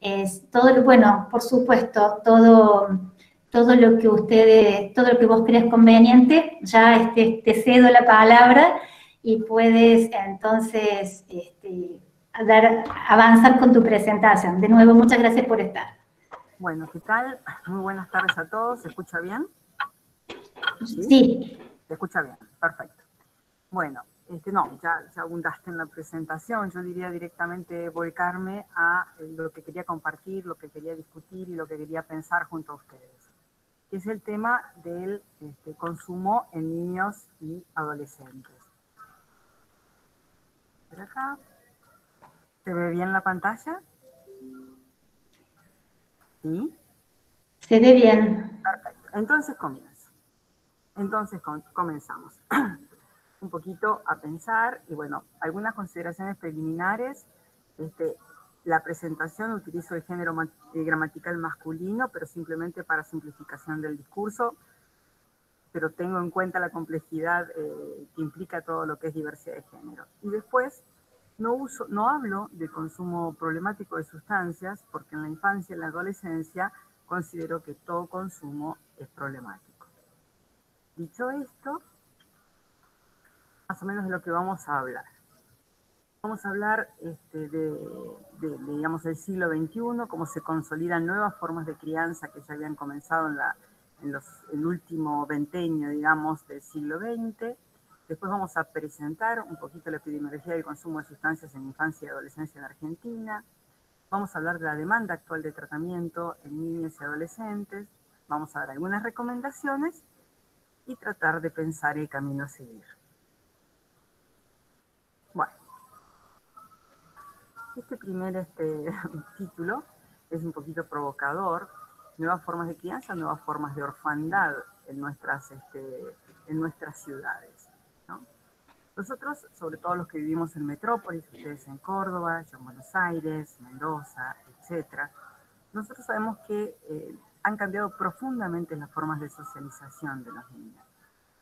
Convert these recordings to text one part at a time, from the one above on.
es todo, bueno, por supuesto, todo lo que ustedes, todo lo que vos creas conveniente, ya te cedo la palabra y puedes entonces avanzar con tu presentación. De nuevo, muchas gracias por estar. Bueno, ¿qué tal? Muy buenas tardes a todos. ¿Se escucha bien? Sí. Se escucha bien, perfecto. Bueno, no, ya abundaste en la presentación. Yo diría directamente volcarme a lo que quería compartir, lo que quería discutir y lo que quería pensar junto a ustedes, que es el tema del consumo en niños y adolescentes. Por acá, ¿se ve bien la pantalla? ¿Sí? Se ve bien. Perfecto. Entonces comienzo. Comenzamos. Un poquito a pensar y bueno, algunas consideraciones preliminares. La presentación utilizo el género gramatical masculino, pero simplemente para simplificación del discurso, pero tengo en cuenta la complejidad que implica todo lo que es diversidad de género. Y después, no hablo de consumo problemático de sustancias, porque en la infancia y en la adolescencia considero que todo consumo es problemático. Dicho esto, más o menos de lo que vamos a hablar. Vamos a hablar digamos, del siglo XXI, cómo se consolidan nuevas formas de crianza que ya habían comenzado en el último venteño, digamos, del siglo XX. Después vamos a presentar un poquito la epidemiología del consumo de sustancias en infancia y adolescencia en Argentina. Vamos a hablar de la demanda actual de tratamiento en niños y adolescentes. Vamos a dar algunas recomendaciones y tratar de pensar el camino a seguir. Bueno. Este primer título es un poquito provocador. Nuevas formas de crianza, nuevas formas de orfandad en nuestras ciudades, ¿no? Nosotros, sobre todo los que vivimos en metrópolis, ustedes en Córdoba, yo en Buenos Aires, Mendoza, etc., nosotros sabemos que han cambiado profundamente las formas de socialización de los niños.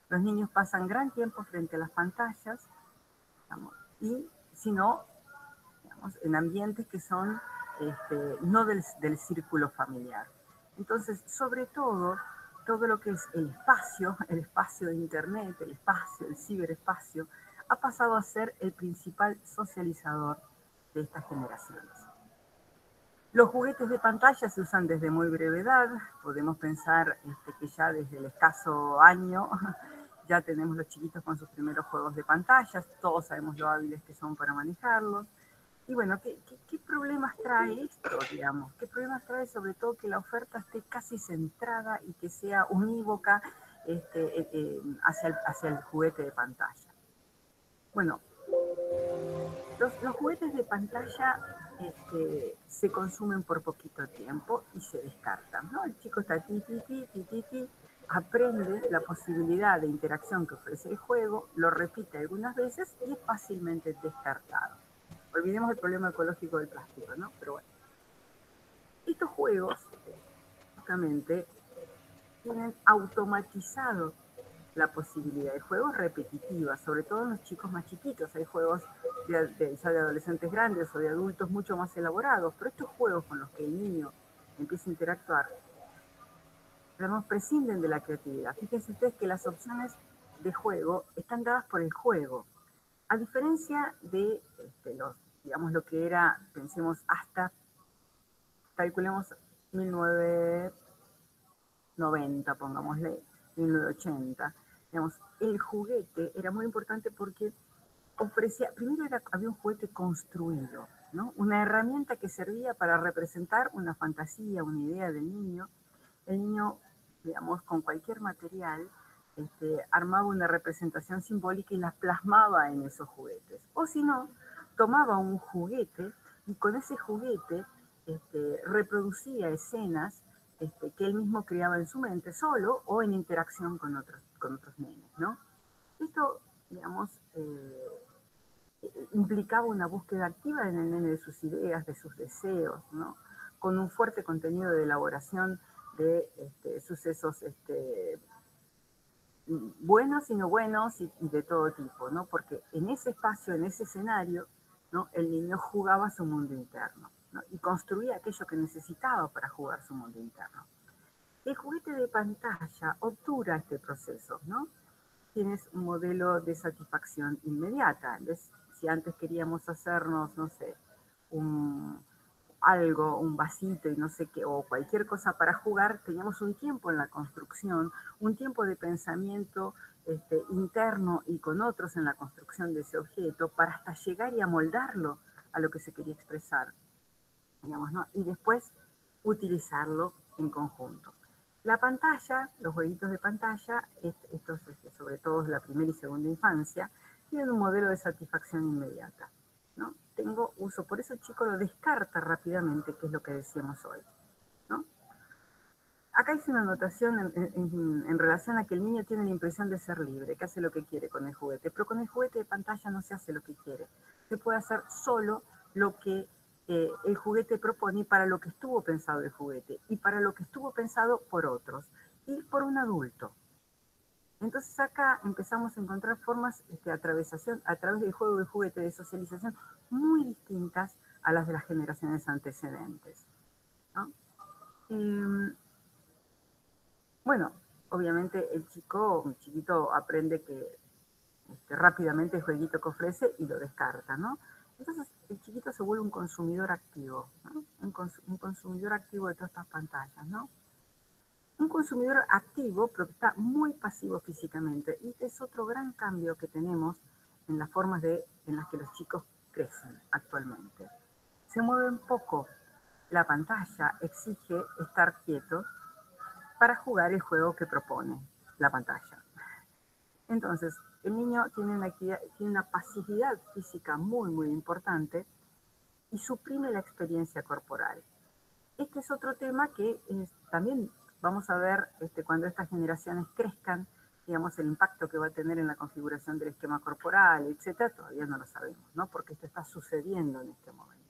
Los niños pasan gran tiempo frente a las pantallas, digamos, y si no, en ambientes que son no del círculo familiar. Entonces, sobre todo lo que es el espacio de Internet, el ciberespacio, ha pasado a ser el principal socializador de estas generaciones. Los juguetes de pantalla se usan desde muy breve edad. Podemos pensar que ya desde el escaso año ya tenemos los chiquitos con sus primeros juegos de pantallas. Todos sabemos lo hábiles que son para manejarlos. Y bueno, ¿qué problemas trae esto, digamos? ¿Qué problemas trae sobre todo que la oferta esté casi centrada y que sea unívoca hacia el juguete de pantalla? Bueno, los juguetes de pantalla se consumen por poquito tiempo y se descartan, ¿no? El chico está aprende la posibilidad de interacción que ofrece el juego, lo repite algunas veces y es fácilmente descartado. Olvidemos el problema ecológico del plástico, ¿no? Pero bueno. Estos juegos, justamente, tienen automatizado la posibilidad de juegos repetitivas, sobre todo en los chicos más chiquitos. Hay juegos ya de adolescentes grandes o de adultos mucho más elaborados, pero estos juegos con los que el niño empieza a interactuar, digamos, prescinden de la creatividad. Fíjense ustedes que las opciones de juego están dadas por el juego. A diferencia de digamos, lo que era, pensemos, hasta, calculemos, 1990, pongámosle, 1980. Digamos, el juguete era muy importante porque ofrecía, primero había un juguete construido, ¿no? Una herramienta que servía para representar una fantasía, una idea del niño. El niño, digamos, con cualquier material, armaba una representación simbólica y la plasmaba en esos juguetes. O si no, tomaba un juguete y con ese juguete reproducía escenas que él mismo creaba en su mente, solo o en interacción con otros nenes, ¿no? Esto, digamos, implicaba una búsqueda activa en el nene de sus ideas, de sus deseos, ¿no? Con un fuerte contenido de elaboración de sucesos buenos y no buenos y de todo tipo, ¿no? Porque en ese espacio, en ese escenario, ¿no? El niño jugaba su mundo interno. ¿no? Y construía aquello que necesitaba para jugar su mundo interno. El juguete de pantalla obtura este proceso, ¿no? Tienes un modelo de satisfacción inmediata. ¿Ves? Si antes queríamos hacernos, no sé, algo, un vasito y no sé qué, o cualquier cosa para jugar, teníamos un tiempo en la construcción, un tiempo de pensamiento interno y con otros en la construcción de ese objeto para hasta llegar y amoldarlo a lo que se quería expresar, digamos, ¿no? Y después utilizarlo en conjunto. La pantalla, los jueguitos de pantalla, estos sobre todo de la primera y segunda infancia, tienen un modelo de satisfacción inmediata, ¿no? Tengo uso, por eso el chico lo descarta rápidamente, que es lo que decíamos hoy, ¿no? Acá hice una anotación en relación a que el niño tiene la impresión de ser libre, que hace lo que quiere con el juguete, pero con el juguete de pantalla no se hace lo que quiere. Se puede hacer solo lo que el juguete propone y para lo que estuvo pensado el juguete, y para lo que estuvo pensado por otros, y por un adulto. Entonces acá empezamos a encontrar formas de atravesación a través del juego del juguete, de socialización, muy distintas a las de las generaciones antecedentes, ¿no? Bueno, obviamente el chiquito aprende que rápidamente el jueguito que ofrece y lo descarta, ¿no? Entonces el chiquito se vuelve un consumidor activo, ¿no? Un consumidor activo de todas estas pantallas, ¿no? Un consumidor activo, pero que está muy pasivo físicamente. Y este es otro gran cambio que tenemos en las formas en las que los chicos crecen actualmente. Se mueven poco. La pantalla exige estar quietos para jugar el juego que propone la pantalla. Entonces, el niño tiene una pasividad física muy, muy importante y suprime la experiencia corporal. Este es otro tema que también vamos a ver cuando estas generaciones crezcan, digamos, el impacto que va a tener en la configuración del esquema corporal, etcétera, todavía no lo sabemos, ¿no? Porque esto está sucediendo en este momento.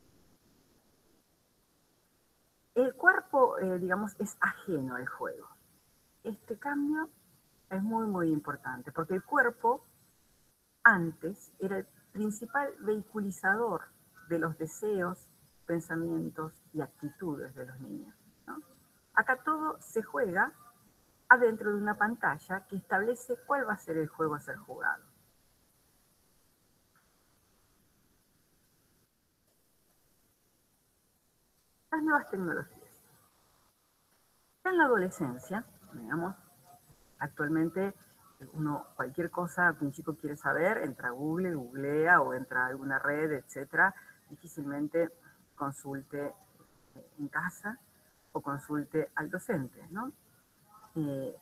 El cuerpo, digamos, es ajeno al juego. Este cambio es muy, muy importante, porque el cuerpo antes era el principal vehiculizador de los deseos, pensamientos y actitudes de los niños, ¿no? Acá todo se juega adentro de una pantalla que establece cuál va a ser el juego a ser jugado. Las nuevas tecnologías. En la adolescencia, digamos, actualmente cualquier cosa que un chico quiere saber, entra a Google, googlea o entra a alguna red, etcétera, difícilmente consulte en casa o consulte al docente, ¿no?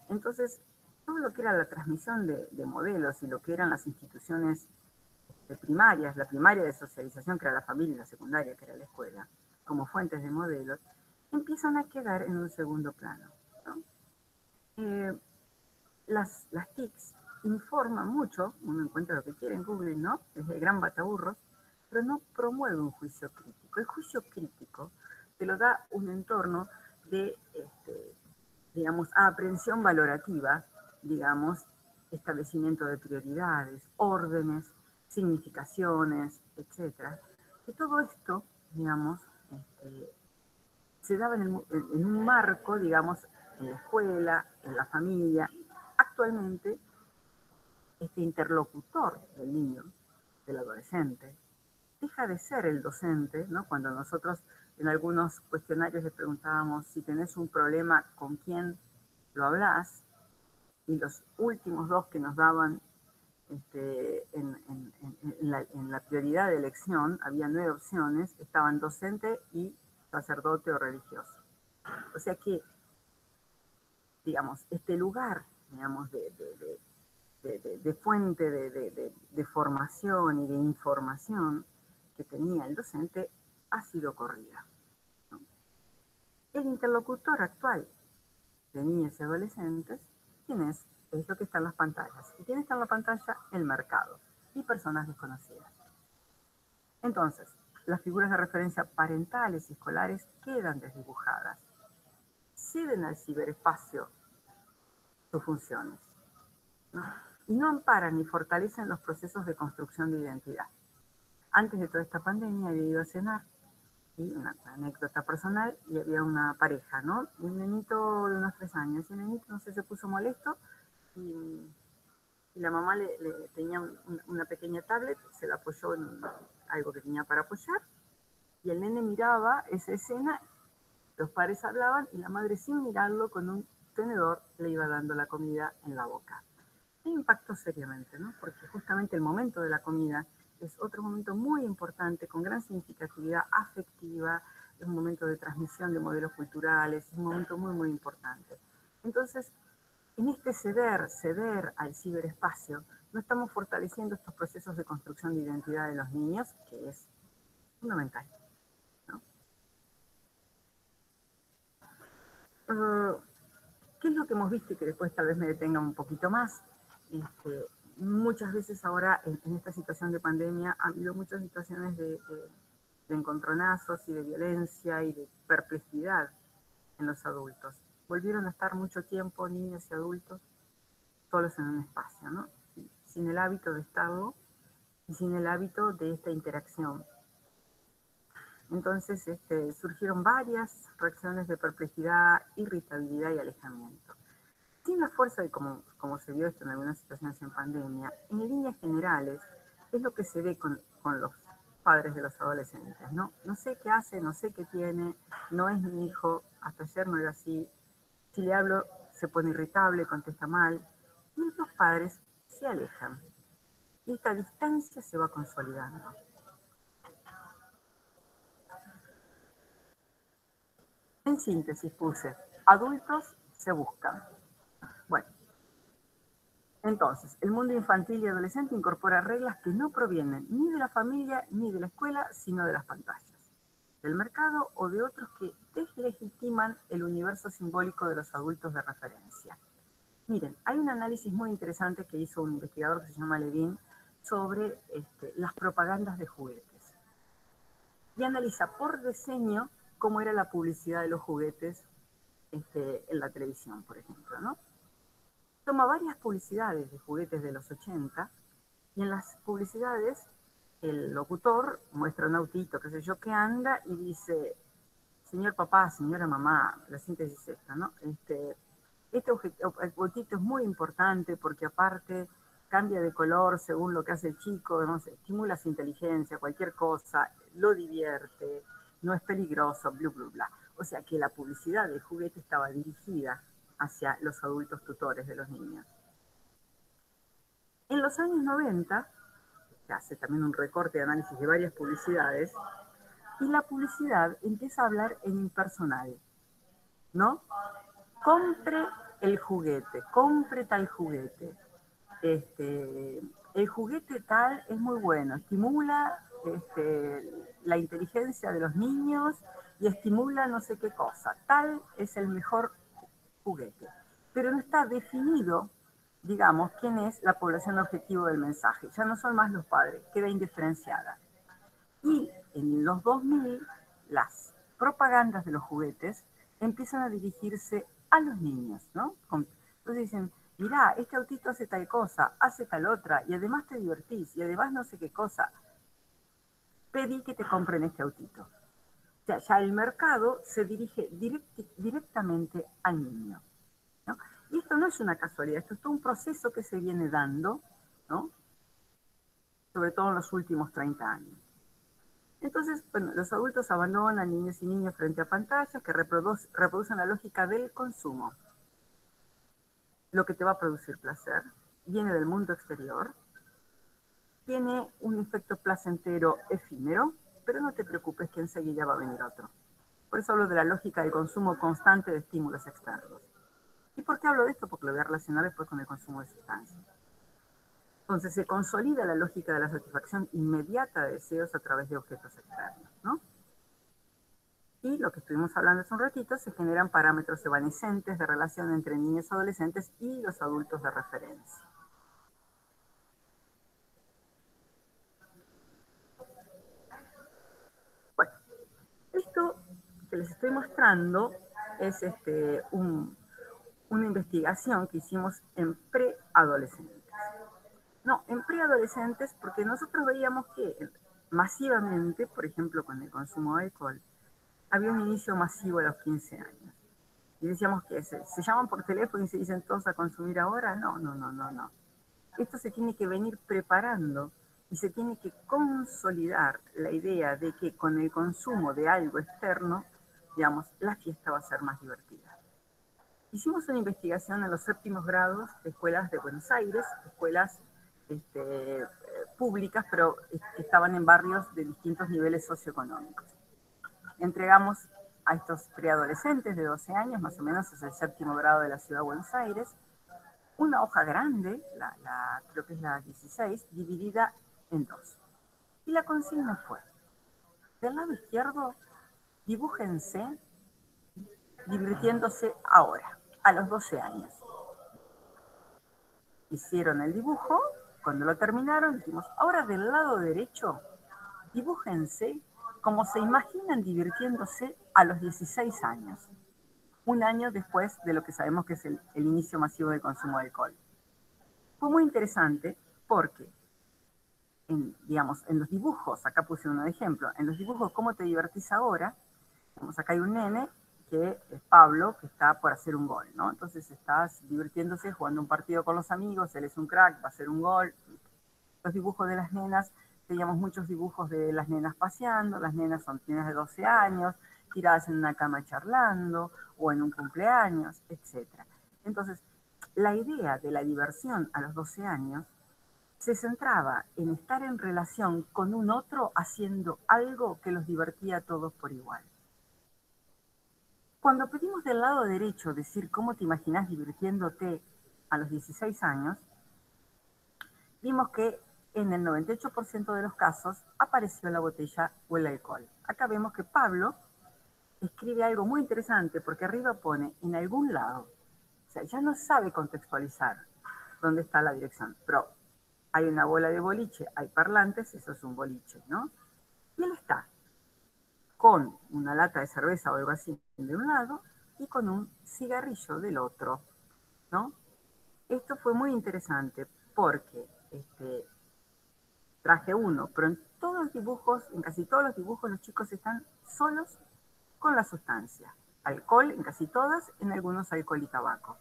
Entonces, todo lo que era la transmisión de modelos y lo que eran las instituciones primarias, la primaria de socialización, que era la familia, y la secundaria, que era la escuela, como fuentes de modelos, empiezan a quedar en un segundo plano, ¿no? Las TICs informan mucho, uno encuentra lo que quiere en Google, ¿no? Es el gran bataburros, pero no promueve un juicio crítico. El juicio crítico te lo da un entorno de, digamos, aprehensión valorativa, digamos, establecimiento de prioridades, órdenes, significaciones, etc. Que todo esto, digamos, se daba en un marco, digamos, en la escuela, en la familia. Actualmente, este interlocutor del niño, del adolescente, deja de ser el docente, ¿no? Cuando nosotros en algunos cuestionarios les preguntábamos si tenés un problema, ¿con quién lo hablás? Y los últimos dos que nos daban en la prioridad de elección, había 9 opciones, estaban docente y sacerdote o religioso. O sea que, digamos, este lugar, digamos, de fuente de formación y de información que tenía el docente ha sido corrida, ¿no? El interlocutor actual de niños y adolescentes, ¿quién es? Es lo que está en las pantallas. ¿Y quién está en la pantalla? El mercado y personas desconocidas. Entonces, las figuras de referencia parentales y escolares quedan desdibujadas. Ceden al ciberespacio sus funciones, ¿no? Y no amparan ni fortalecen los procesos de construcción de identidad. Antes de toda esta pandemia había ido a cenar aquí una anécdota personal, y había una pareja, ¿no? Un nenito de unos 3 años, y el nenito no sé, se puso molesto y, y la mamá tenía una pequeña tablet, se la apoyó en algo que tenía para apoyar, y el nene miraba esa escena, los padres hablaban y la madre sin mirarlo con un tenedor le iba dando la comida en la boca. E impactó seriamente, ¿no? Porque justamente el momento de la comida es otro momento muy importante, con gran significatividad afectiva, es un momento de transmisión de modelos culturales, es un momento muy, muy importante. Entonces, en este ceder al ciberespacio, no estamos fortaleciendo estos procesos de construcción de identidad de los niños, que es fundamental, ¿no? ¿Qué es lo que hemos visto y que después tal vez me detenga un poquito más? Muchas veces ahora en esta situación de pandemia ha habido muchas situaciones de encontronazos y de violencia y de perplejidad en los adultos. Volvieron a estar mucho tiempo niños y adultos solos en un espacio, ¿no? Sin el hábito de estarlo y sin el hábito de esta interacción. Entonces surgieron varias reacciones de perplejidad, irritabilidad y alejamiento. Sin la fuerza de como se vio esto en algunas situaciones en pandemia, en líneas generales es lo que se ve con los padres de los adolescentes, ¿no? No sé qué hace, no sé qué tiene, no es mi hijo, hasta ayer no era así, si le hablo se pone irritable, contesta mal, y los padres se alejan. Y esta distancia se va consolidando. En síntesis puse, adultos se buscan. Bueno, entonces, el mundo infantil y adolescente incorpora reglas que no provienen ni de la familia ni de la escuela, sino de las pantallas, del mercado o de otros que deslegitiman el universo simbólico de los adultos de referencia. Miren, hay un análisis muy interesante que hizo un investigador que se llama Levin sobre las propagandas de juguetes. Y analiza por diseño cómo era la publicidad de los juguetes en la televisión, por ejemplo, ¿no? Toma varias publicidades de juguetes de los 80 y en las publicidades el locutor muestra un autito, qué sé yo, que anda y dice, señor papá, señora mamá, la síntesis es esta, ¿no? Este autito es muy importante porque aparte cambia de color según lo que hace el chico, no sé, estimula su inteligencia, cualquier cosa, lo divierte, no es peligroso, bla, bla, bla. O sea que la publicidad del juguete estaba dirigida hacia los adultos tutores de los niños. En los años 90, se hace también un recorte de análisis de varias publicidades, y la publicidad empieza a hablar en impersonal, ¿no? Compre el juguete, compre tal juguete. El juguete tal es muy bueno, estimula la inteligencia de los niños y estimula no sé qué cosa. Tal es el mejor juguete. Pero no está definido, digamos, quién es la población objetivo del mensaje. Ya no son más los padres, queda indiferenciada. Y en los 2000, las propagandas de los juguetes empiezan a dirigirse a los niños, ¿no? Entonces dicen, mirá, este autito hace tal cosa, hace tal otra, y además te divertís, y además no sé qué cosa. Pedí que te compren este autito. O sea, ya el mercado se dirige directamente al niño, ¿no? Y esto no es una casualidad, esto es todo un proceso que se viene dando, ¿no? Sobre todo en los últimos 30 años. Entonces, bueno, los adultos abandonan niños y niñas frente a pantallas que reproducen la lógica del consumo. Lo que te va a producir placer viene del mundo exterior, tiene un efecto placentero efímero, pero no te preocupes que enseguida va a venir otro. Por eso hablo de la lógica del consumo constante de estímulos externos. ¿Y por qué hablo de esto? Porque lo voy a relacionar después con el consumo de sustancias. Entonces se consolida la lógica de la satisfacción inmediata de deseos a través de objetos externos, ¿no? Y lo que estuvimos hablando hace un ratito, se generan parámetros evanescentes de relación entre niños y adolescentes y los adultos de referencia. Bueno, esto que les estoy mostrando es una investigación que hicimos en preadolescentes. No, en preadolescentes porque nosotros veíamos que masivamente, por ejemplo con el consumo de alcohol, había un inicio masivo a los 15 años. Y decíamos que se llaman por teléfono y se dicen todos a consumir ahora. No, no, no, no, no. Esto se tiene que venir preparando y se tiene que consolidar la idea de que con el consumo de algo externo, digamos, la fiesta va a ser más divertida. Hicimos una investigación en los séptimos grados de escuelas de Buenos Aires, escuelas públicas, pero que estaban en barrios de distintos niveles socioeconómicos. Entregamos a estos preadolescentes de 12 años, más o menos es el séptimo grado de la ciudad de Buenos Aires, una hoja grande, creo que es la 16, dividida en dos. Y la consigna fue, del lado izquierdo, dibújense divirtiéndose ahora, a los 12 años. Hicieron el dibujo, cuando lo terminaron dijimos, ahora del lado derecho, dibújense como se imaginan divirtiéndose a los 16 años, un año después de lo que sabemos que es el inicio masivo del consumo de alcohol. Fue muy interesante porque, digamos, en los dibujos, acá puse uno de ejemplo, en los dibujos ¿cómo te divertís ahora? Digamos, acá hay un nene que es Pablo, que está por hacer un gol, ¿no? Entonces estás divirtiéndose, jugando un partido con los amigos, él es un crack, va a hacer un gol. Los dibujos de las nenas, teníamos muchos dibujos de las nenas paseando, las nenas son nenas de 12 años, tiradas en una cama charlando, o en un cumpleaños, etc. Entonces, la idea de la diversión a los 12 años se centraba en estar en relación con un otro haciendo algo que los divertía a todos por igual. Cuando pedimos del lado derecho decir cómo te imaginas divirtiéndote a los 16 años, vimos que en el 98% de los casos apareció la botella o el alcohol. Acá vemos que Pablo escribe algo muy interesante porque arriba pone en algún lado. O sea, ya no sabe contextualizar dónde está la dirección, pero hay una bola de boliche, hay parlantes, eso es un boliche, ¿no? Y él está con una lata de cerveza o algo así de un lado y con un cigarrillo del otro, ¿no? Esto fue muy interesante porque traje uno, pero en todos los dibujos, en casi todos los dibujos, los chicos están solos con la sustancia. Alcohol en casi todas, en algunos alcohol y tabaco.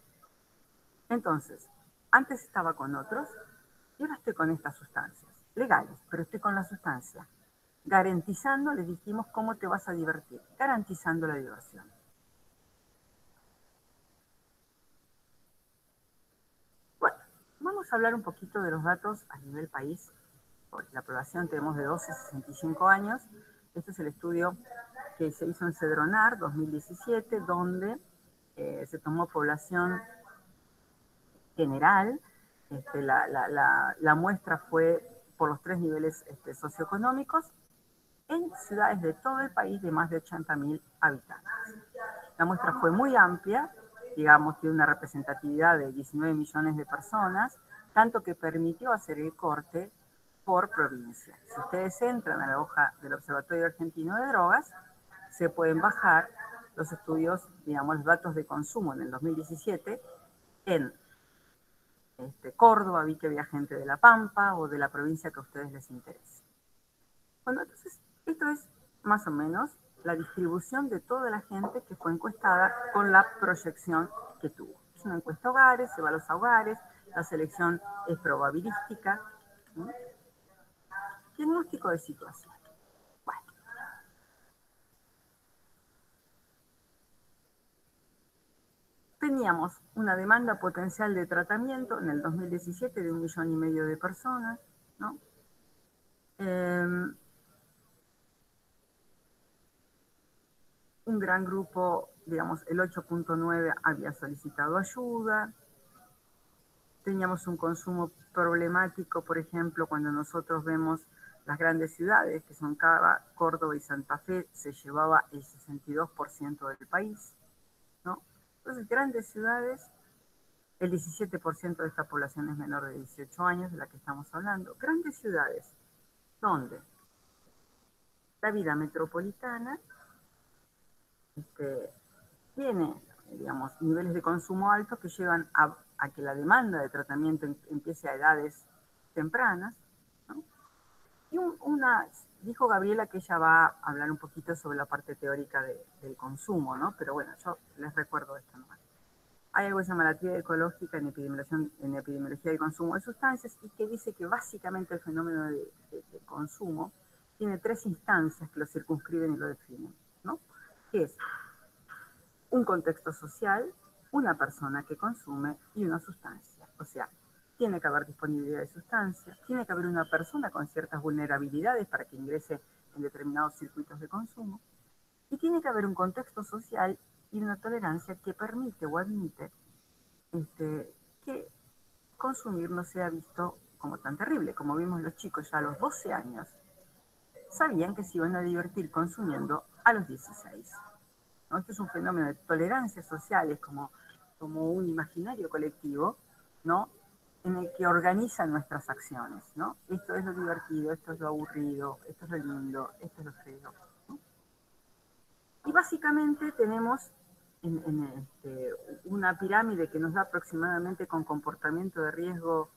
Entonces, antes estaba con otros y ahora estoy con estas sustancias, legales, pero estoy con la sustancia. Garantizando, les dijimos cómo te vas a divertir, garantizando la diversión. Bueno, vamos a hablar un poquito de los datos a nivel país. Por la población tenemos de 12 a 65 años. Este es el estudio que se hizo en Cedronar 2017, donde se tomó población general. La muestra fue por los 3 niveles socioeconómicos en ciudades de todo el país de más de 80.000 habitantes. La muestra fue muy amplia, digamos, tiene una representatividad de 19 millones de personas, tanto que permitió hacer el corte por provincia. Si ustedes entran a la hoja del Observatorio Argentino de Drogas, se pueden bajar los estudios, digamos, los datos de consumo en el 2017 en Córdoba, vi que había gente de La Pampa o de la provincia que a ustedes les interese. Bueno, entonces, esto es más o menos la distribución de toda la gente que fue encuestada con la proyección que tuvo. Es una encuesta a hogares, se va a los hogares, la selección es probabilística. ¿Sí? Diagnóstico de situación. Bueno. Teníamos una demanda potencial de tratamiento en el 2017 de 1,5 millones de personas, ¿no? Un gran grupo, digamos, el 8.9 había solicitado ayuda. Teníamos un consumo problemático, por ejemplo, cuando nosotros vemos las grandes ciudades, que son Cava, Córdoba y Santa Fe, se llevaba el 62% del país, ¿no? Entonces, grandes ciudades, el 17% de esta población es menor de 18 años, de la que estamos hablando. Grandes ciudades, donde la vida metropolitana tiene, digamos, niveles de consumo altos que llevan a que la demanda de tratamiento empiece a edades tempranas, ¿no? Y una dijo Gabriela que ella va a hablar un poquito sobre la parte teórica del consumo, ¿no? Pero bueno, yo les recuerdo esto nomás. Hay algo que se llama la teoría ecológica en epidemiología del consumo de sustancias y que dice que básicamente el fenómeno de consumo tiene tres instancias que lo circunscriben y lo definen, ¿no? Que es un contexto social, una persona que consume y una sustancia. O sea, tiene que haber disponibilidad de sustancias, tiene que haber una persona con ciertas vulnerabilidades para que ingrese en determinados circuitos de consumo, y tiene que haber un contexto social y una tolerancia que permite o admite que consumir no sea visto como tan terrible. Como vimos los chicos ya a los 12 años, sabían que se iban a divertir consumiendo a los 16. ¿No? Esto es un fenómeno de tolerancias sociales como un imaginario colectivo, ¿no? En el que organizan nuestras acciones, ¿no? Esto es lo divertido, esto es lo aburrido, esto es lo lindo, esto es lo feo, ¿no? Y básicamente tenemos una pirámide que nos da aproximadamente con comportamiento de riesgo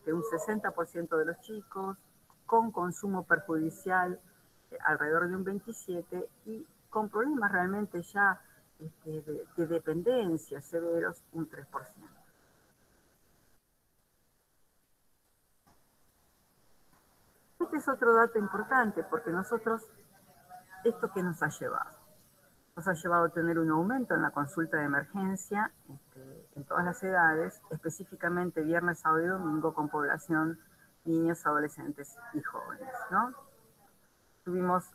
un 60% de los chicos, con consumo perjudicial alrededor de un 27% y con problemas realmente ya de dependencia severos un 3%. Este es otro dato importante porque nosotros, ¿esto qué nos ha llevado? Nos ha llevado a tener un aumento en la consulta de emergencia en todas las edades, específicamente viernes, sábado y domingo, con población niños, adolescentes y jóvenes, ¿no? Tuvimos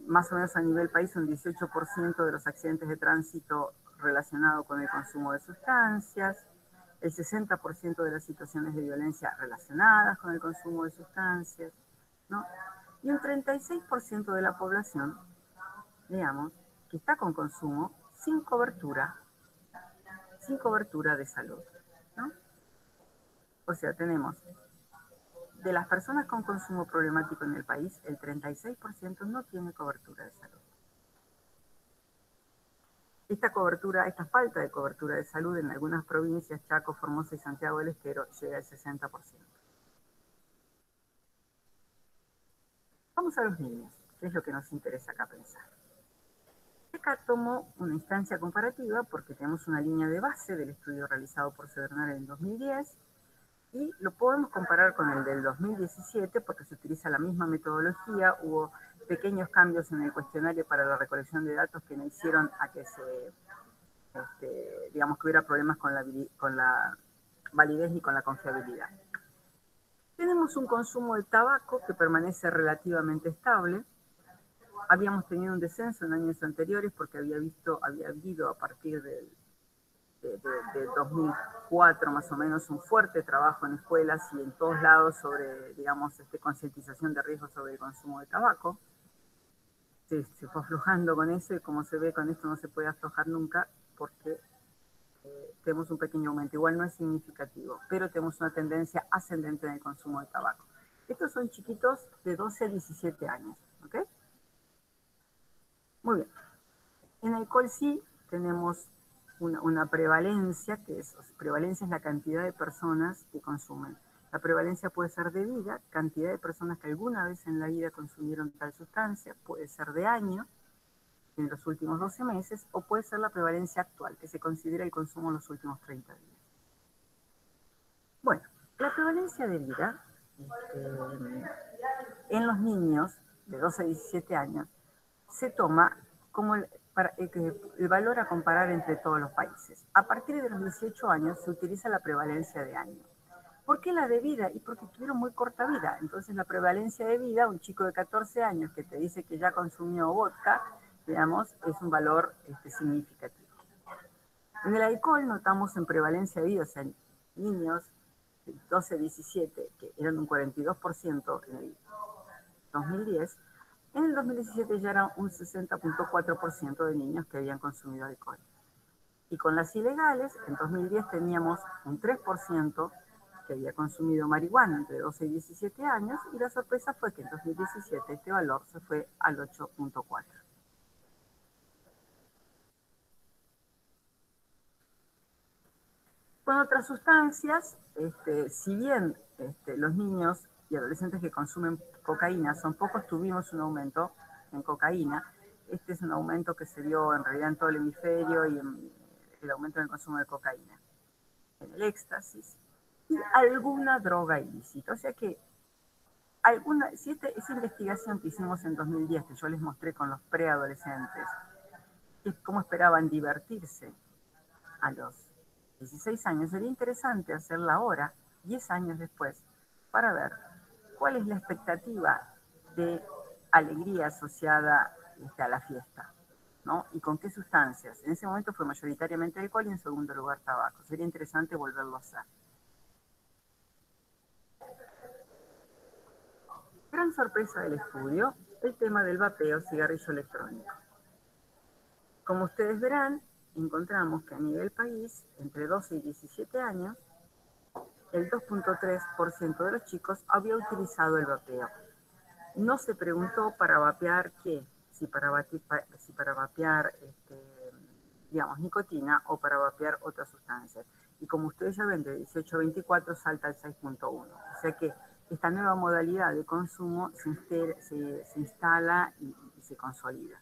más o menos a nivel país un 18% de los accidentes de tránsito relacionados con el consumo de sustancias, el 60% de las situaciones de violencia relacionadas con el consumo de sustancias, ¿no? Y un 36% de la población, digamos, que está con consumo sin cobertura de salud, ¿no? O sea, tenemos de las personas con consumo problemático en el país, el 36% no tiene cobertura de salud. Esta falta de cobertura de salud en algunas provincias, Chaco, Formosa y Santiago del Estero, llega al 60%. Vamos a los niños, que es lo que nos interesa acá pensar. Acá tomo una instancia comparativa porque tenemos una línea de base del estudio realizado por Cedernal en 2010 y lo podemos comparar con el del 2017 porque se utiliza la misma metodología, hubo pequeños cambios en el cuestionario para la recolección de datos que no hicieron a que digamos que hubiera problemas con la validez y con la confiabilidad. Tenemos un consumo de tabaco que permanece relativamente estable. Habíamos tenido un descenso en años anteriores porque había habido a partir de 2004 más o menos un fuerte trabajo en escuelas y en todos lados sobre, digamos, concientización de riesgos sobre el consumo de tabaco. Se fue aflojando con eso y como se ve con esto no se puede aflojar nunca porque tenemos un pequeño aumento. Igual no es significativo, pero tenemos una tendencia ascendente en el consumo de tabaco. Estos son chiquitos de 12 a 17 años, ¿ok? Muy bien. En alcohol sí tenemos una prevalencia, prevalencia es la cantidad de personas que consumen. La prevalencia puede ser de vida, cantidad de personas que alguna vez en la vida consumieron tal sustancia, puede ser de año, en los últimos 12 meses, o puede ser la prevalencia actual, que se considera el consumo en los últimos 30 días. Bueno, la prevalencia de vida en los niños de 12 a 17 años se toma como el valor a comparar entre todos los países. A partir de los 18 años se utiliza la prevalencia de año. ¿Por qué la de vida? Y porque tuvieron muy corta vida. Entonces la prevalencia de vida, un chico de 14 años que te dice que ya consumió vodka, digamos, es un valor significativo. En el alcohol notamos en prevalencia de vida, o sea, niños de 12 a 17, que eran un 42% en el 2010, en el 2017 ya era un 60.4% de niños que habían consumido alcohol. Y con las ilegales, en 2010 teníamos un 3% que había consumido marihuana entre 12 y 17 años, y la sorpresa fue que en 2017 este valor se fue al 8.4%. Con otras sustancias, si bien los niños y adolescentes que consumen cocaína son pocos, tuvimos un aumento en cocaína. Este es un aumento que se dio en realidad en todo el hemisferio y en el aumento en el consumo de cocaína, en el éxtasis y alguna droga ilícita. O sea que si esa investigación que hicimos en 2010, que yo les mostré con los preadolescentes, que es cómo esperaban divertirse a los 16 años, sería interesante hacerla ahora, 10 años después, para ver cuál es la expectativa de alegría asociada a la fiesta, ¿no? Y con qué sustancias. En ese momento fue mayoritariamente alcohol y en segundo lugar tabaco. Sería interesante volverlo a hacer. Gran sorpresa del estudio, el tema del vapeo cigarrillo electrónico. Como ustedes verán, encontramos que a nivel país, entre 12 y 17 años, el 2.3% de los chicos había utilizado el vapeo. No se preguntó para vapear qué, si para vapear digamos, nicotina o para vapear otras sustancias. Y como ustedes ya ven, de 18 a 24 salta al 6.1. O sea que esta nueva modalidad de consumo se instala y se consolida.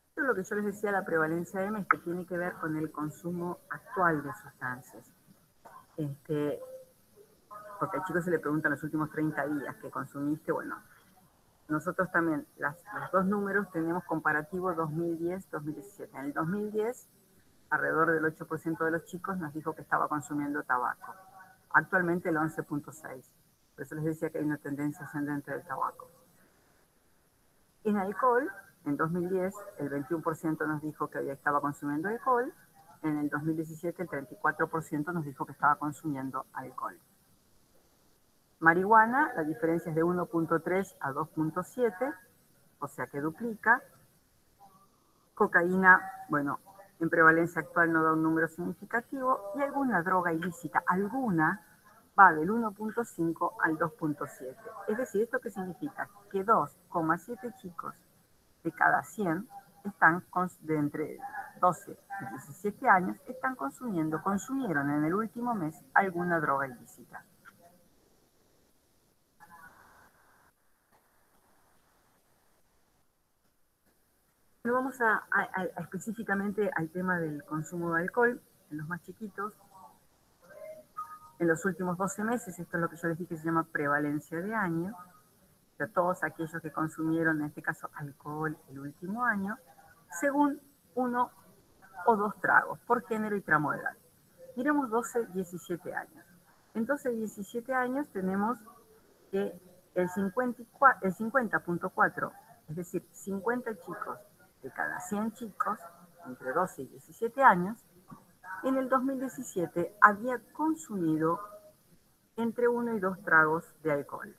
Esto es lo que yo les decía, la prevalencia M, es que tiene que ver con el consumo actual de sustancias. Porque al chico se le preguntan los últimos 30 días que consumiste. Bueno, nosotros también, los dos números tenemos comparativo 2010-2017. En el 2010, alrededor del 8% de los chicos nos dijo que estaba consumiendo tabaco. Actualmente el 11.6%. Por eso les decía que hay una tendencia ascendente del tabaco. En alcohol, en 2010, el 21% nos dijo que estaba consumiendo alcohol. En el 2017, el 34% nos dijo que estaba consumiendo alcohol. Marihuana, la diferencia es de 1.3 a 2.7, o sea que duplica. Cocaína, bueno, en prevalencia actual no da un número significativo. Y alguna droga ilícita, alguna, va del 1.5 al 2.7. Es decir, ¿esto qué significa? Que 2,7 chicos de cada 100 están de entre 12 y 17 años consumieron en el último mes alguna droga ilícita. Pero vamos específicamente al tema del consumo de alcohol en los más chiquitos. En los últimos 12 meses, esto es lo que yo les dije que se llama prevalencia de año, o sea, todos aquellos que consumieron, en este caso, alcohol el último año, según 1 o 2 tragos, por género y tramo de edad. Miremos 12-17 años. En 12-17 años tenemos que el 50.4, es decir, 50 chicos de cada 100 chicos, entre 12 y 17 años, en el 2017 había consumido entre 1 y 2 tragos de alcohol.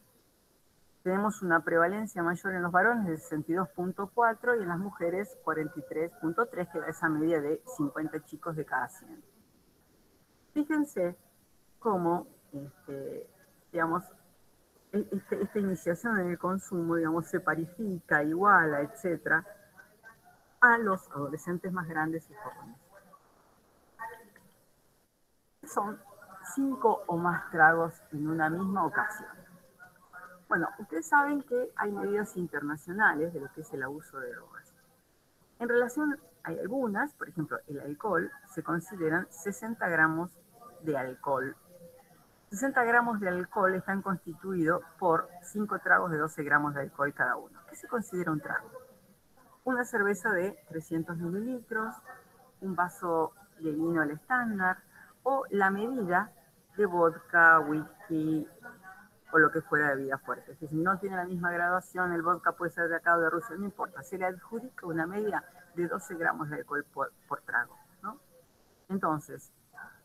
Tenemos una prevalencia mayor en los varones de 62.4 y en las mujeres 43.3, que da esa media de 50 chicos de cada 100. Fíjense cómo, digamos, esta iniciación en el consumo, digamos, se parifica, iguala, etcétera, a los adolescentes más grandes y jóvenes. Son 5 o más tragos en una misma ocasión. Bueno, ustedes saben que hay medidas internacionales de lo que es el abuso de drogas. En relación, hay algunas, por ejemplo, el alcohol, se consideran 60 gramos de alcohol. 60 gramos de alcohol están constituidos por 5 tragos de 12 gramos de alcohol cada uno. ¿Qué se considera un trago? Una cerveza de 300 mililitros, un vaso de vino al estándar, o la medida de vodka, whisky o lo que fuera de bebida fuerte. Si no tiene la misma graduación, el vodka puede ser de acá o de Rusia, no importa. Se le adjudica una media de 12 gramos de alcohol por trago, ¿no? Entonces,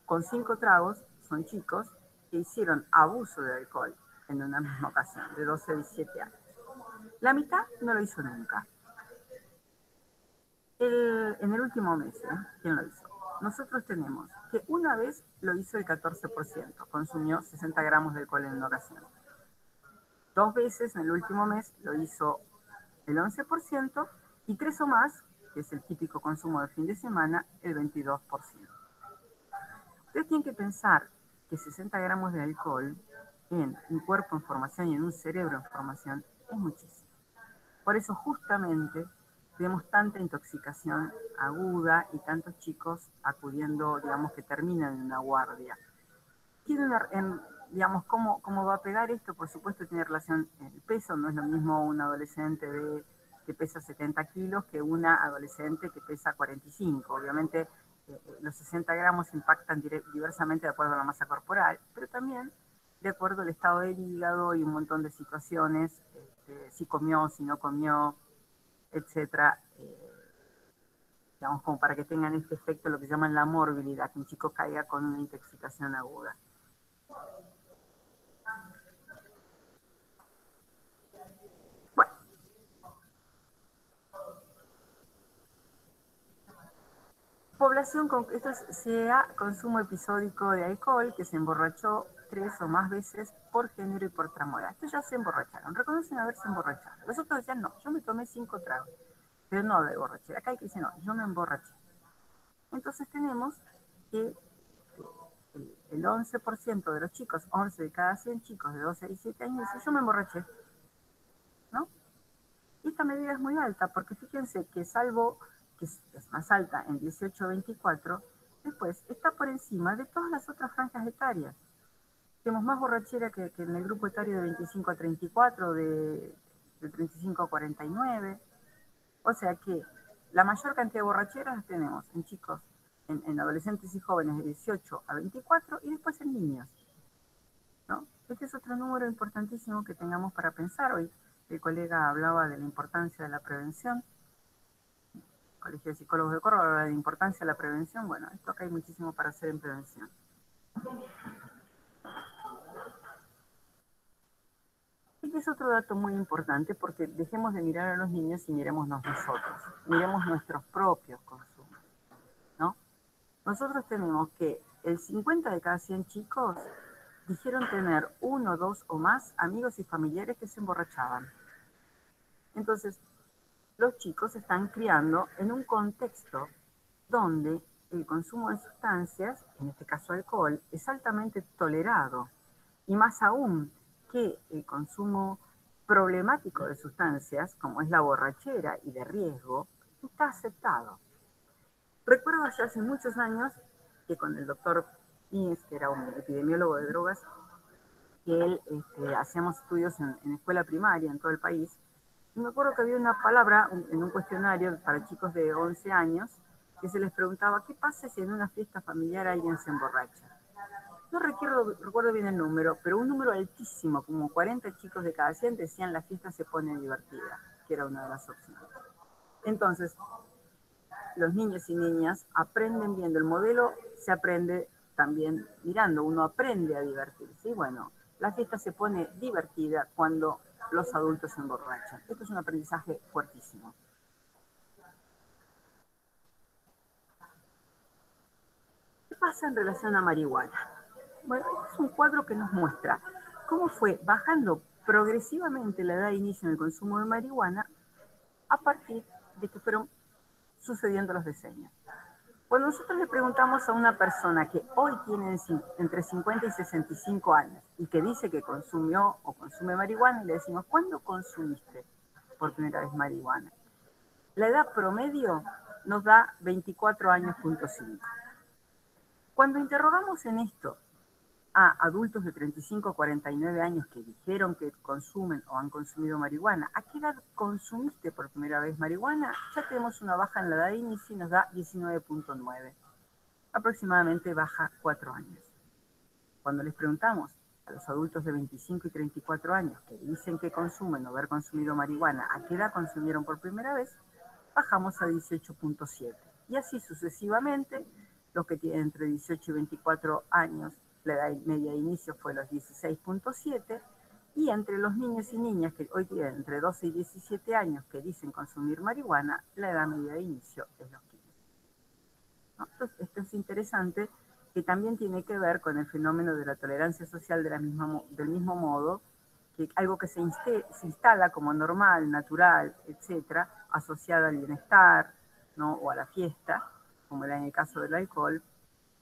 con 5 tragos son chicos que hicieron abuso de alcohol en una misma ocasión, de 12 a 17 años. La mitad no lo hizo nunca. En el último mes, ¿quién lo hizo? Nosotros tenemos que una vez lo hizo el 14%, consumió 60 gramos de alcohol en una ocasión. 2 veces en el último mes lo hizo el 11% y 3 o más, que es el típico consumo de fin de semana, el 22%. Ustedes tienen que pensar que 60 gramos de alcohol en un cuerpo en formación y en un cerebro en formación es muchísimo. Por eso justamente vemos tanta intoxicación aguda y tantos chicos acudiendo, digamos, que terminan en una guardia. Digamos, ¿cómo va a pegar esto? Por supuesto tiene relación el peso, no es lo mismo un adolescente que pesa 70 kilos que una adolescente que pesa 45. Obviamente los 60 gramos impactan diversamente de acuerdo a la masa corporal, pero también de acuerdo al estado del hígado y un montón de situaciones, si comió, si no comió, etcétera, digamos, como para que tengan este efecto, lo que llaman la morbilidad, que un chico caiga con una intoxicación aguda. Bueno, población con esto sea consumo episódico de alcohol que se emborrachó 3 o más veces por género y por tramo. Estos ya se emborracharon, reconocen haberse emborrachado. Los otros decían, no, yo me tomé 5 tragos, pero no de borrachera. Acá hay que decir, no, yo me emborraché. Entonces tenemos que el 11% de los chicos, 11 de cada 100 chicos de 12 a 17 años, dice, yo me emborraché, ¿no? Y esta medida es muy alta, porque fíjense que salvo que es más alta en 18 a 24, después está por encima de todas las otras franjas etarias. Tenemos más borrachera que en el grupo etario de 25 a 34, de 35 a 49. O sea que la mayor cantidad de borracheras las tenemos en chicos, en adolescentes y jóvenes de 18 a 24 y después en niños, ¿no? Este es otro número importantísimo que tengamos para pensar. Hoy el colega hablaba de la importancia de la prevención. El Colegio de Psicólogos de Córdoba habla de la importancia de la prevención. Bueno, esto acá hay muchísimo para hacer en prevención. Este es otro dato muy importante porque dejemos de mirar a los niños y miremosnos nosotros. Miremos nuestros propios consumos, ¿no? Nosotros tenemos que el 50 de cada 100 chicos dijeron tener 1, 2 o más amigos y familiares que se emborrachaban. Entonces, los chicos se están criando en un contexto donde el consumo de sustancias, en este caso alcohol, es altamente tolerado. Y más aún que el consumo problemático de sustancias, como es la borrachera y de riesgo, está aceptado. Recuerdo ya hace muchos años que con el doctor Mies, que era un epidemiólogo de drogas, que él hacíamos estudios en escuela primaria en todo el país, y me acuerdo que había una palabra en un cuestionario para chicos de 11 años que se les preguntaba, ¿qué pasa si en una fiesta familiar alguien se emborracha? No recuerdo bien el número, pero un número altísimo, como 40 chicos de cada 100 decían la fiesta se pone divertida, que era una de las opciones. Entonces, los niños y niñas aprenden viendo el modelo, se aprende también mirando, uno aprende a divertirse. Y bueno, la fiesta se pone divertida cuando los adultos se emborrachan. Esto es un aprendizaje fuertísimo. ¿Qué pasa en relación a marihuana? Bueno, este es un cuadro que nos muestra cómo fue bajando progresivamente la edad de inicio en el consumo de marihuana a partir de que fueron sucediendo los decenios. Cuando nosotros le preguntamos a una persona que hoy tiene entre 50 y 65 años y que dice que consumió o consume marihuana, y le decimos, ¿cuándo consumiste por primera vez marihuana? La edad promedio nos da 24 años.5. Cuando interrogamos en esto a adultos de 35 a 49 años que dijeron que consumen o han consumido marihuana, ¿a qué edad consumiste por primera vez marihuana? Ya tenemos una baja en la edad de inicio y nos da 19.9. Aproximadamente baja 4 años. Cuando les preguntamos a los adultos de 25 y 34 años que dicen que consumen o haber consumido marihuana, ¿a qué edad consumieron por primera vez? Bajamos a 18.7. Y así sucesivamente, los que tienen entre 18 y 24 años, la edad media de inicio fue los 16.7, y entre los niños y niñas que hoy tienen entre 12 y 17 años que dicen consumir marihuana, la edad media de inicio es los 15. ¿No? Entonces, esto es interesante, que también tiene que ver con el fenómeno de la tolerancia social del mismo modo, que algo que se instala como normal, natural, etcétera, asociada al bienestar, ¿no? O a la fiesta, como era en el caso del alcohol,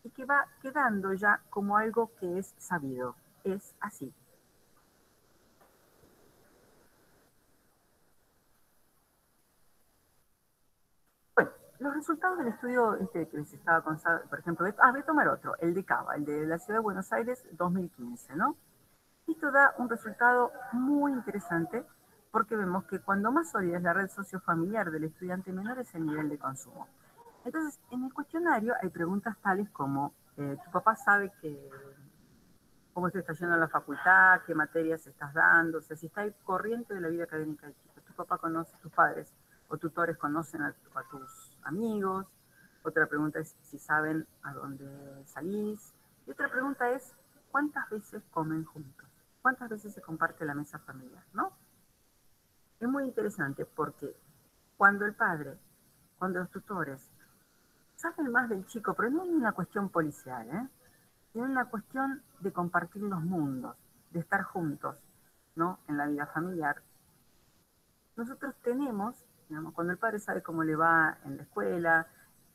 y que va quedando ya como algo que es sabido. Es así. Bueno, los resultados del estudio que les estaba contando, por ejemplo, voy a tomar otro, el de Cava, el de la Ciudad de Buenos Aires 2015, ¿no? Esto da un resultado muy interesante porque vemos que cuando más sólida es la red sociofamiliar del estudiante menor es el nivel de consumo. Entonces, en el cuestionario hay preguntas tales como, ¿tu papá sabe cómo se está yendo a la facultad, qué materias estás dando? O sea, si está al corriente de la vida académica del chico. ¿Tu papá conoce, tus padres o tutores conocen a tus amigos? Otra pregunta es si saben a dónde salís. Y otra pregunta es, ¿cuántas veces comen juntos? ¿Cuántas veces se comparte la mesa familiar? ¿No? Es muy interesante porque cuando el padre, cuando los tutores saben más del chico, pero no es una cuestión policial, ¿eh? Es una cuestión de compartir los mundos, de estar juntos, ¿no? En la vida familiar. Nosotros tenemos, digamos, cuando el padre sabe cómo le va en la escuela,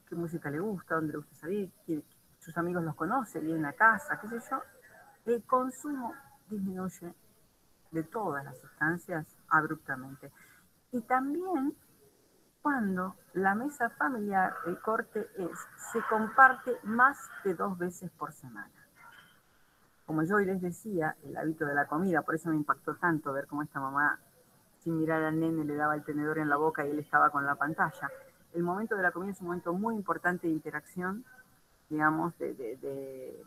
qué música le gusta, dónde le gusta salir, sus amigos los conoce, vienen a casa, qué sé yo, el consumo disminuye de todas las sustancias abruptamente. Y también cuando la mesa familiar, el corte es, se comparte más de 2 veces por semana. Como yo hoy les decía, el hábito de la comida, por eso me impactó tanto ver cómo esta mamá, sin mirar al nene, le daba el tenedor en la boca y él estaba con la pantalla. El momento de la comida es un momento muy importante de interacción, digamos, de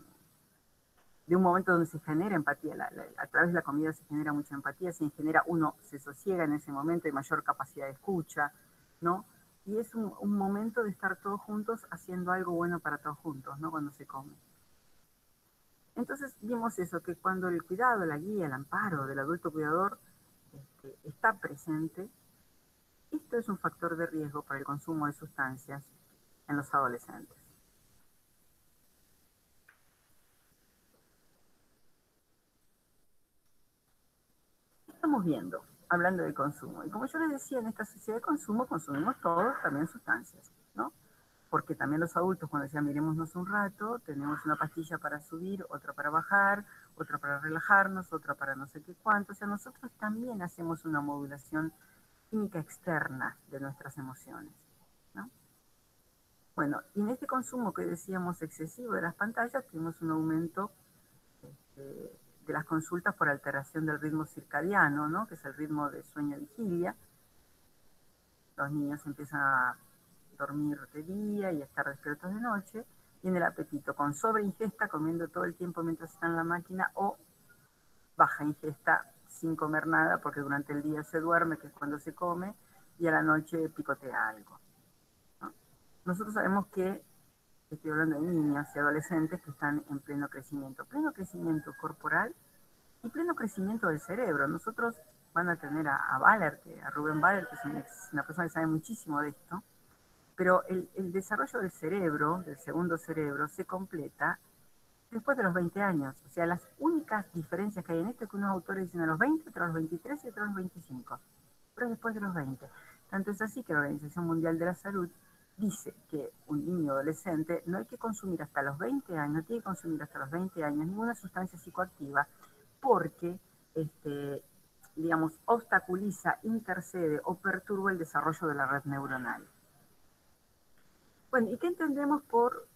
un momento donde se genera empatía. A través de la comida se genera mucha empatía, se genera, uno se sosiega en ese momento, hay mayor capacidad de escucha, ¿no? Y es un momento de estar todos juntos haciendo algo bueno para todos juntos, ¿no? Cuando se come. Entonces vimos eso, que cuando el cuidado, la guía, el amparo del adulto cuidador está presente, esto es un factor de riesgo para el consumo de sustancias en los adolescentes. Estamos viendo, hablando del consumo. Y como yo les decía, en esta sociedad de consumo consumimos todos también sustancias, ¿no? Porque también los adultos, cuando decían mirémonos un rato, tenemos una pastilla para subir, otra para bajar, otra para relajarnos, otra para no sé qué cuánto. O sea, nosotros también hacemos una modulación química externa de nuestras emociones, ¿no? Bueno, y en este consumo que decíamos excesivo de las pantallas, tuvimos un aumento de las consultas por alteración del ritmo circadiano, ¿no? Que es el ritmo de sueño-vigilia. Los niños empiezan a dormir de día y a estar despiertos de noche, y en el apetito, con sobreingesta, comiendo todo el tiempo mientras está en la máquina, o baja ingesta sin comer nada, porque durante el día se duerme, que es cuando se come, y a la noche picotea algo, ¿no? Nosotros sabemos que, estoy hablando de niños y adolescentes que están en pleno crecimiento corporal y pleno crecimiento del cerebro. Nosotros van a tener a Baller, a Rubén Baller, que es una persona que sabe muchísimo de esto, pero el desarrollo del cerebro, del segundo cerebro, se completa después de los 20 años. O sea, las únicas diferencias que hay en esto es que unos autores dicen a los 20, otros a los 23 y otros a los 25. Pero después de los 20. Tanto es así que la Organización Mundial de la Salud dice que un niño adolescente no hay que consumir hasta los 20 años, no tiene que consumir hasta los 20 años ninguna sustancia psicoactiva porque, digamos, obstaculiza, intercede o perturba el desarrollo de la red neuronal. Bueno, ¿y qué entendemos por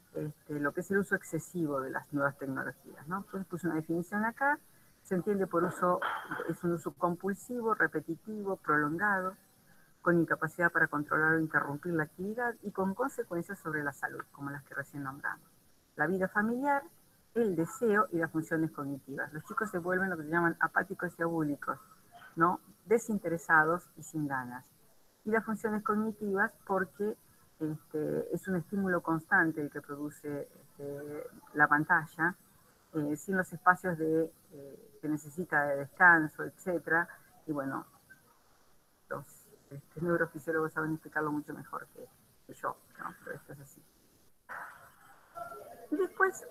lo que es el uso excesivo de las nuevas tecnologías, ¿no? Entonces puse una definición acá, se entiende por uso, es un uso compulsivo, repetitivo, prolongado, con incapacidad para controlar o interrumpir la actividad y con consecuencias sobre la salud, como las que recién nombramos. La vida familiar, el deseo y las funciones cognitivas. Los chicos se vuelven lo que se llaman apáticos y abúlicos, ¿no? Desinteresados y sin ganas. Y las funciones cognitivas porque es un estímulo constante el que produce la pantalla, sin los espacios que necesita de descanso, etcétera. Y bueno, los neurofisiólogos saben explicarlo mucho mejor que yo, ¿no? Pero esto es así. Y después,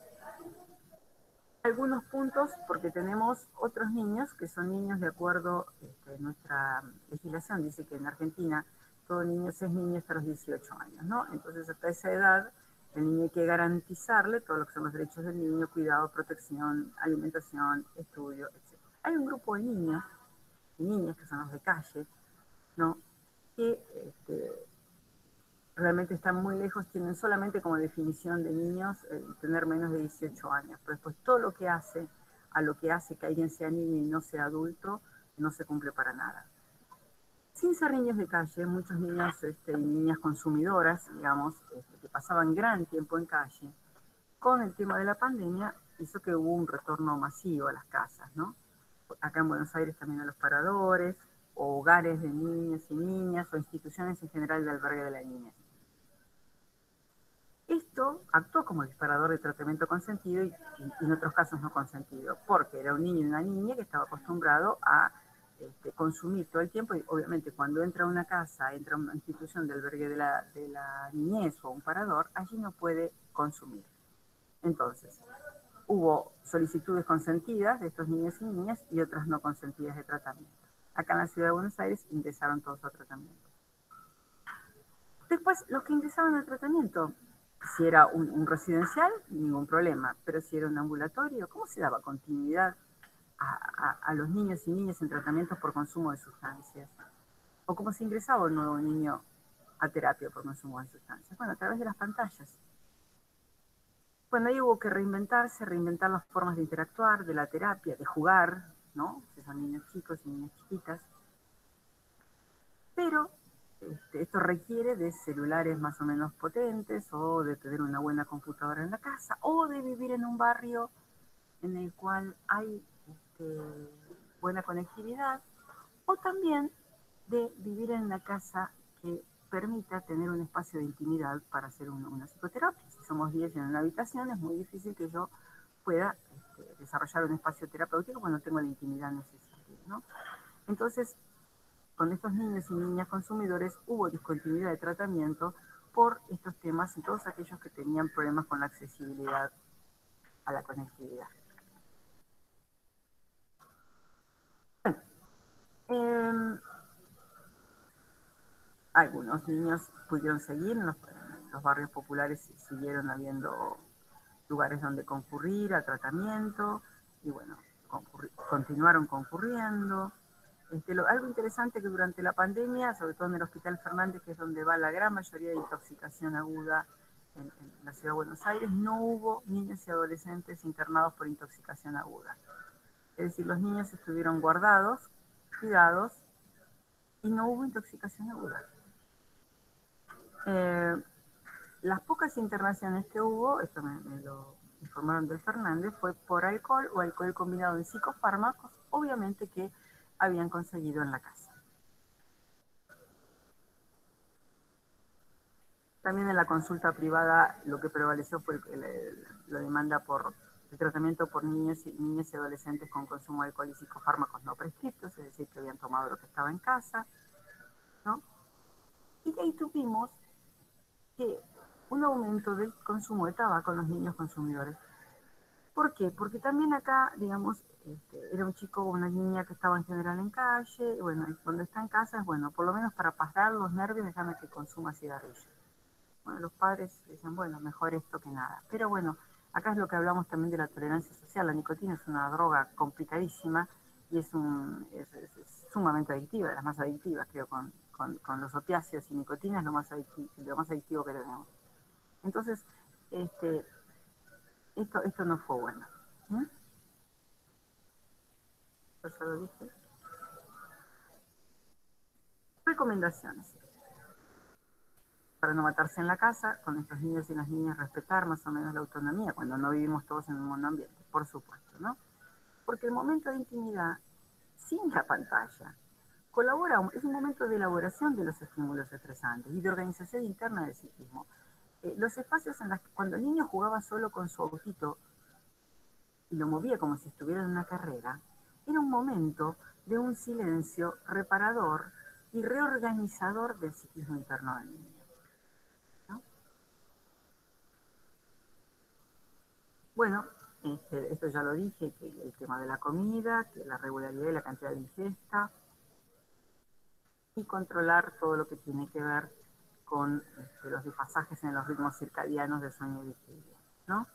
algunos puntos, porque tenemos otros niños que son niños de acuerdo a nuestra legislación. Dice que en Argentina todo niño es niño hasta los 18 años, ¿no? Entonces, hasta esa edad, El niño hay que garantizarle todo lo que son los derechos del niño, cuidado, protección, alimentación, estudio, etc. Hay un grupo de niños y niñas que son los de calle, ¿no? Que realmente están muy lejos, tienen solamente como definición de niños tener menos de 18 años, pero después todo lo que hace, a lo que hace que alguien sea niño y no sea adulto, no se cumple para nada. Sin ser niños de calle, muchos niños y niñas consumidoras, digamos, que pasaban gran tiempo en calle, con el tema de la pandemia hizo que hubo un retorno masivo a las casas, ¿no? Acá en Buenos Aires también a los paradores, o hogares de niños y niñas, o instituciones en general de albergue de la niñez. Esto actuó como disparador de tratamiento consentido y en otros casos no consentido, porque era un niño y una niña que estaba acostumbrado a consumir todo el tiempo y obviamente cuando entra a una casa, entra a una institución de albergue de la niñez o un parador, allí no puede consumir. Entonces, hubo solicitudes consentidas de estos niños y niñas y otras no consentidas de tratamiento. Acá en la ciudad de Buenos Aires ingresaron todos a tratamiento. Después, los que ingresaban al tratamiento, si era un residencial, ningún problema, pero si era un ambulatorio, ¿cómo se daba continuidad a los niños y niñas en tratamientos por consumo de sustancias? ¿O cómo se ingresaba un nuevo niño a terapia por consumo de sustancias? Bueno, a través de las pantallas. Bueno, ahí hubo que reinventarse, reinventar las formas de interactuar, de la terapia, de jugar, ¿no? Si son niños chicos y niñas chiquitas. Pero esto requiere de celulares más o menos potentes, o de tener una buena computadora en la casa, o de vivir en un barrio en el cual hay buena conectividad, o también de vivir en una casa que permita tener un espacio de intimidad para hacer una psicoterapia. Si somos 10 en una habitación, es muy difícil que yo pueda desarrollar un espacio terapéutico cuando no tengo la intimidad necesaria, ¿no? Entonces, con estos niños y niñas consumidores hubo discontinuidad de tratamiento por estos temas y todos aquellos que tenían problemas con la accesibilidad a la conectividad. Eh, Algunos niños pudieron seguir, en los barrios populares siguieron habiendo lugares donde concurrir a tratamiento, y bueno, continuaron concurriendo. Algo interesante que durante la pandemia, sobre todo en el Hospital Fernández, que es donde va la gran mayoría de intoxicación aguda en la ciudad de Buenos Aires, no hubo niños y adolescentes internados por intoxicación aguda. Es decir, los niños estuvieron guardados, cuidados, y no hubo intoxicación aguda. Las pocas internaciones que hubo, esto me lo informaron del Fernández, fue por alcohol o alcohol combinado en psicofármacos, obviamente que habían conseguido en la casa. También en la consulta privada lo que prevaleció fue la demanda por el tratamiento por niños y adolescentes con consumo de alcohol y psicofármacos no prescriptos, es decir, que habían tomado lo que estaba en casa, ¿no? Y de ahí tuvimos que un aumento del consumo de tabaco en los niños consumidores. ¿Por qué? Porque también acá, digamos, era un chico o una niña que estaba en general en calle, bueno, y cuando está en casa es bueno, por lo menos para pasar los nervios, déjame que consuma cigarrillos. Bueno, los padres dicen, bueno, mejor esto que nada. Pero bueno, acá es lo que hablamos también de la tolerancia social. La nicotina es una droga complicadísima y es sumamente adictiva, de las más adictivas, creo, con los opiáceos y nicotina es lo más adictivo que tenemos. Entonces, esto no fue bueno. ¿Ya lo dije? Recomendaciones. Para no matarse en la casa, con nuestros niños y las niñas respetar más o menos la autonomía, cuando no vivimos todos en un mismo ambiente, por supuesto, ¿no? Porque el momento de intimidad, sin la pantalla, es un momento de elaboración de los estímulos estresantes y de organización interna del psiquismo. Los espacios en los que cuando el niño jugaba solo con su autito y lo movía como si estuviera en una carrera, era un momento de un silencio reparador y reorganizador del psiquismo interno del niño, ¿no? Bueno, esto ya lo dije, que el tema de la comida, que la regularidad y la cantidad de ingesta, y controlar todo lo que tiene que ver con los desfasajes en los ritmos circadianos de sueño y vigilia, ¿no?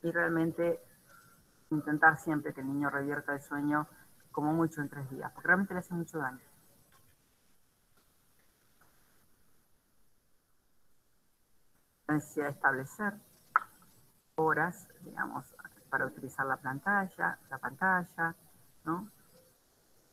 Y realmente intentar siempre que el niño revierta el sueño como mucho en 3 días, porque realmente le hace mucho daño. La necesidad de establecer horas, digamos, para utilizar la pantalla, ¿no?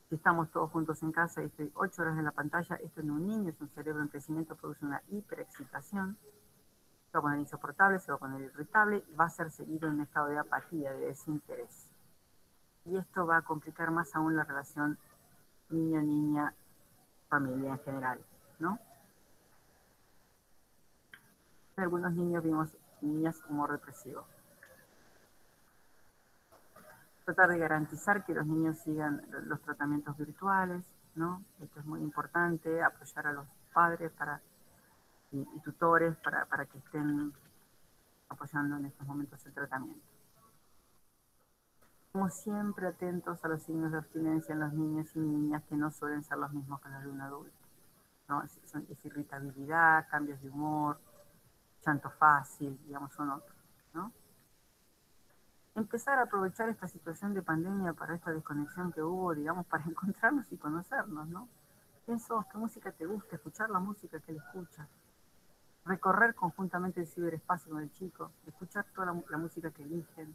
Si estamos todos juntos en casa y estoy 8 horas en la pantalla, esto en un niño, es un cerebro en crecimiento, produce una hiperexcitación, se va a poner insoportable, se va a poner irritable, y va a ser seguido en un estado de apatía, de desinterés. Y esto va a complicar más aún la relación niño-niña, familia en general, ¿no? En algunos niños vimos niñas humor represivo. Tratar de garantizar que los niños sigan los tratamientos virtuales, ¿no? Esto es muy importante, apoyar a los padres y tutores para que estén apoyando en estos momentos el tratamiento. Como siempre, atentos a los signos de abstinencia en los niños y niñas que no suelen ser los mismos que los de un adulto, ¿no? Es irritabilidad, cambios de humor, llanto fácil, digamos, son otros, ¿no? Empezar a aprovechar esta situación de pandemia para esta desconexión que hubo, digamos, para encontrarnos y conocernos, ¿no? ¿Quién sos? ¿Qué música te gusta? Escuchar la música que él escucha. Recorrer conjuntamente el ciberespacio con el chico, escuchar toda la música que eligen,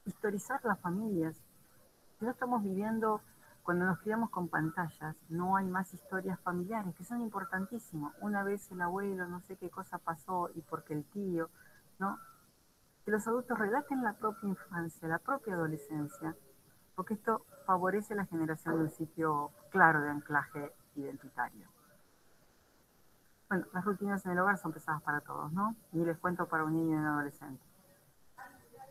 historizar las familias. Si no estamos viviendo, cuando nos criamos con pantallas, no hay más historias familiares, que son importantísimas. Una vez el abuelo, no sé qué cosa pasó, y porque el tío, ¿no? Que los adultos relaten la propia infancia, la propia adolescencia, porque esto favorece la generación de un sitio claro de anclaje identitario. Bueno, las rutinas en el hogar son pesadas para todos, ¿no? Ni les cuento para un niño y un adolescente.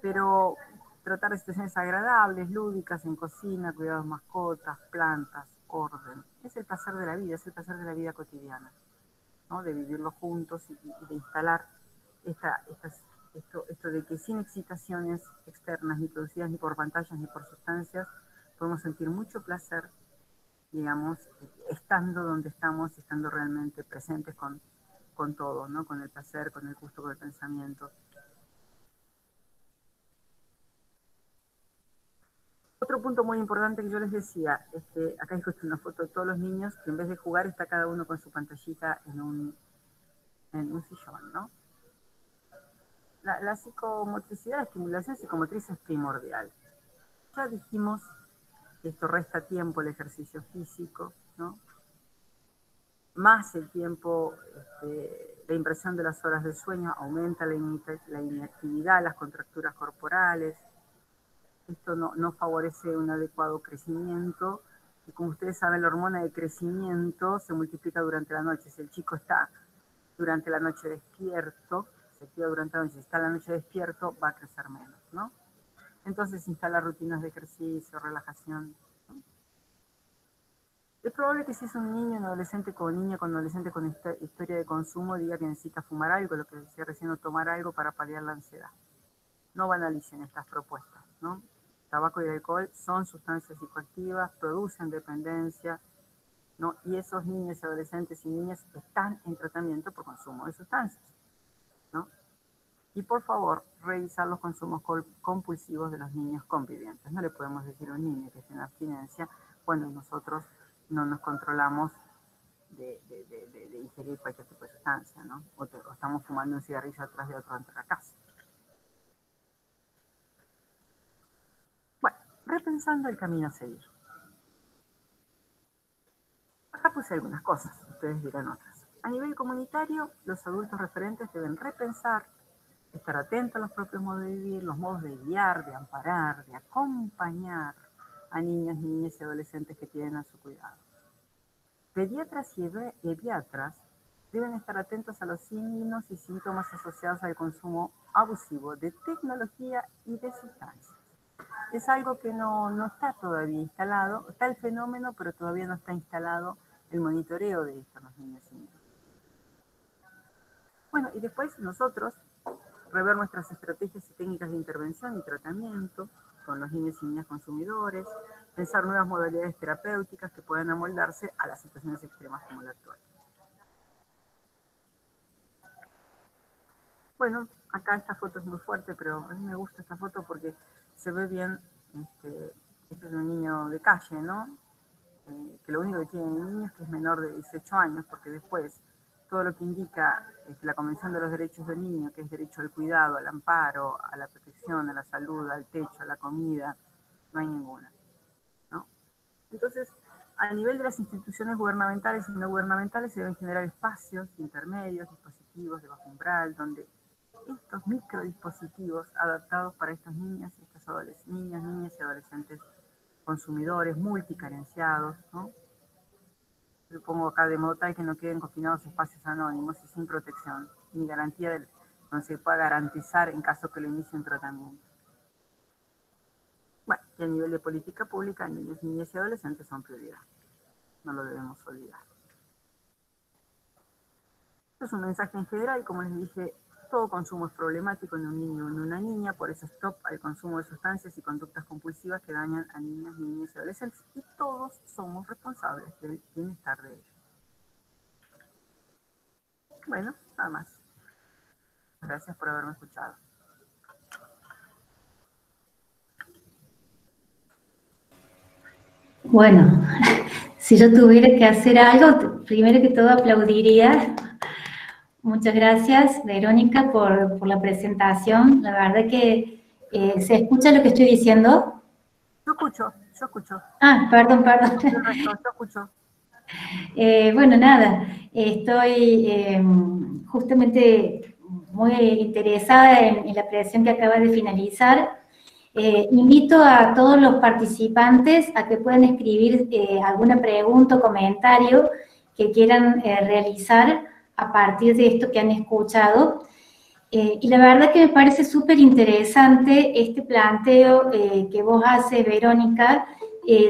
Pero tratar de situaciones agradables, lúdicas, en cocina, cuidados de mascotas, plantas, orden. Es el placer de la vida, es el placer de la vida cotidiana, ¿no? De vivirlo juntos y de instalar esto de que sin excitaciones externas, ni producidas ni por pantallas ni por sustancias, podemos sentir mucho placer, digamos, estando donde estamos, estando realmente presentes con todo, ¿no? Con el placer, con el gusto, con el pensamiento. Otro punto muy importante que yo les decía, es que acá hay justo una foto de todos los niños que en vez de jugar está cada uno con su pantallita en un sillón, ¿no? La psicomotricidad, la estimulación psicomotriz es primordial. Ya dijimos que esto resta tiempo el ejercicio físico, ¿no? Más el tiempo, la impresión de las horas de sueño aumenta la inactividad, las contracturas corporales. Esto no favorece un adecuado crecimiento. Y como ustedes saben, la hormona de crecimiento se multiplica durante la noche. Si el chico está durante la noche despierto, se activa durante la noche, si está la noche despierto, va a crecer menos, ¿no? Entonces instala rutinas de ejercicio, relajación. Es probable que si es un niño, un adolescente con adolescente con historia de consumo, diga que necesita fumar algo, lo que decía recién, o tomar algo para paliar la ansiedad. No banalicen estas propuestas, ¿no? Tabaco y alcohol son sustancias psicoactivas, producen dependencia, ¿no? Y esos niños, adolescentes y niñas están en tratamiento por consumo de sustancias, ¿no? Y por favor, revisar los consumos compulsivos de los niños convivientes. No le podemos decir a un niño que esté en abstinencia cuando nosotros no nos controlamos de ingerir cualquier tipo de sustancia, ¿no? O estamos fumando un cigarrillo atrás de otro dentro de la casa. Bueno, repensando el camino a seguir. Acá puse algunas cosas, ustedes dirán otras. A nivel comunitario, los adultos referentes deben repensar, estar atentos a los propios modos de vivir, los modos de guiar, de amparar, de acompañar a niños, niñas y adolescentes que tienen a su cuidado. Pediatras y pediatras deben estar atentos a los signos y síntomas asociados al consumo abusivo de tecnología y de sustancias. Es algo que no está todavía instalado, está el fenómeno, pero todavía no está instalado el monitoreo de esto en los niños y niñas. Bueno, y después nosotros rever nuestras estrategias y técnicas de intervención y tratamiento con los niños y niñas consumidores, pensar nuevas modalidades terapéuticas que puedan amoldarse a las situaciones extremas como la actual. Bueno, acá esta foto es muy fuerte, pero a mí me gusta esta foto porque se ve bien, este es un niño de calle, ¿no? Que lo único que tiene el niño es que es menor de 18 años, porque después todo lo que indica la Convención de los Derechos del Niño, que es derecho al cuidado, al amparo, a la protección, a la salud, al techo, a la comida, no hay ninguna, ¿no? Entonces, a nivel de las instituciones gubernamentales y no gubernamentales se deben generar espacios intermedios, dispositivos de bajo umbral, donde estos microdispositivos adaptados para estos niños y estos niñas y adolescentes consumidores multicarenciados, ¿no? Yo pongo acá de modo tal que no queden confinados espacios anónimos y sin protección, ni garantía donde se pueda garantizar en caso que le inicie un tratamiento. Bueno, y a nivel de política pública, niños, niñas y adolescentes son prioridad. No lo debemos olvidar. Esto es un mensaje en general, como les dije, todo consumo es problemático en un niño o en una niña, por eso stop al consumo de sustancias y conductas compulsivas que dañan a niñas, niños y adolescentes. Y todos somos responsables del bienestar de ellos. Bueno, nada más. Gracias por haberme escuchado. Bueno, si yo tuviera que hacer algo, primero que todo aplaudiría. Muchas gracias, Verónica, por la presentación. La verdad que se escucha lo que estoy diciendo. Yo escucho. Ah, perdón. Yo escucho. Bueno, nada, estoy justamente muy interesada en la presentación que acaba de finalizar. Invito a todos los participantes a que puedan escribir alguna pregunta o comentario que quieran realizar a partir de esto que han escuchado. Y la verdad que me parece súper interesante este planteo que vos haces, Verónica,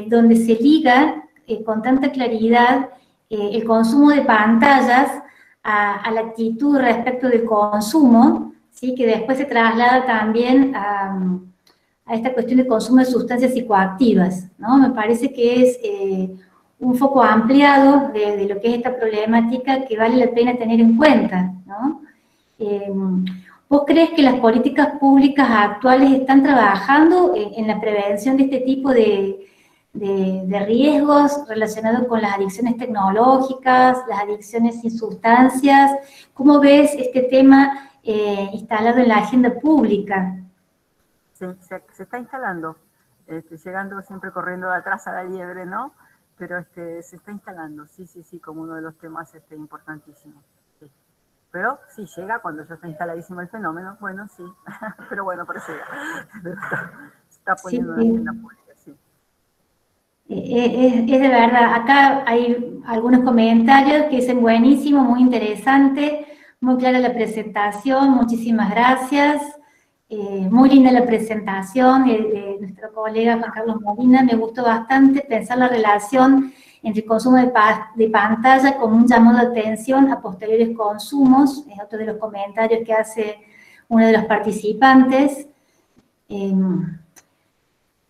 donde se liga con tanta claridad el consumo de pantallas a la actitud respecto del consumo, ¿sí? Que después se traslada también a esta cuestión de consumo de sustancias psicoactivas, ¿no? Me parece que es un foco ampliado de lo que es esta problemática que vale la pena tener en cuenta, ¿no? ¿Vos crees que las políticas públicas actuales están trabajando en la prevención de este tipo de riesgos relacionados con las adicciones tecnológicas, las adicciones sin sustancias? ¿Cómo ves este tema instalado en la agenda pública? Se está instalando, llegando siempre corriendo de atrás a la liebre, ¿no? Pero se está instalando, sí, como uno de los temas importantísimos. Sí. Pero sí llega cuando ya está instaladísimo el fenómeno, bueno, sí, pero bueno, pero llega. Se está poniendo en la agenda pública, sí. Es de verdad, acá hay algunos comentarios que dicen buenísimo, muy interesante, muy clara la presentación, muchísimas gracias. Muy linda la presentación de nuestro colega Juan Carlos Molina, me gustó bastante pensar la relación entre el consumo de pantalla como un llamado de atención a posteriores consumos, es otro de los comentarios que hace uno de los participantes.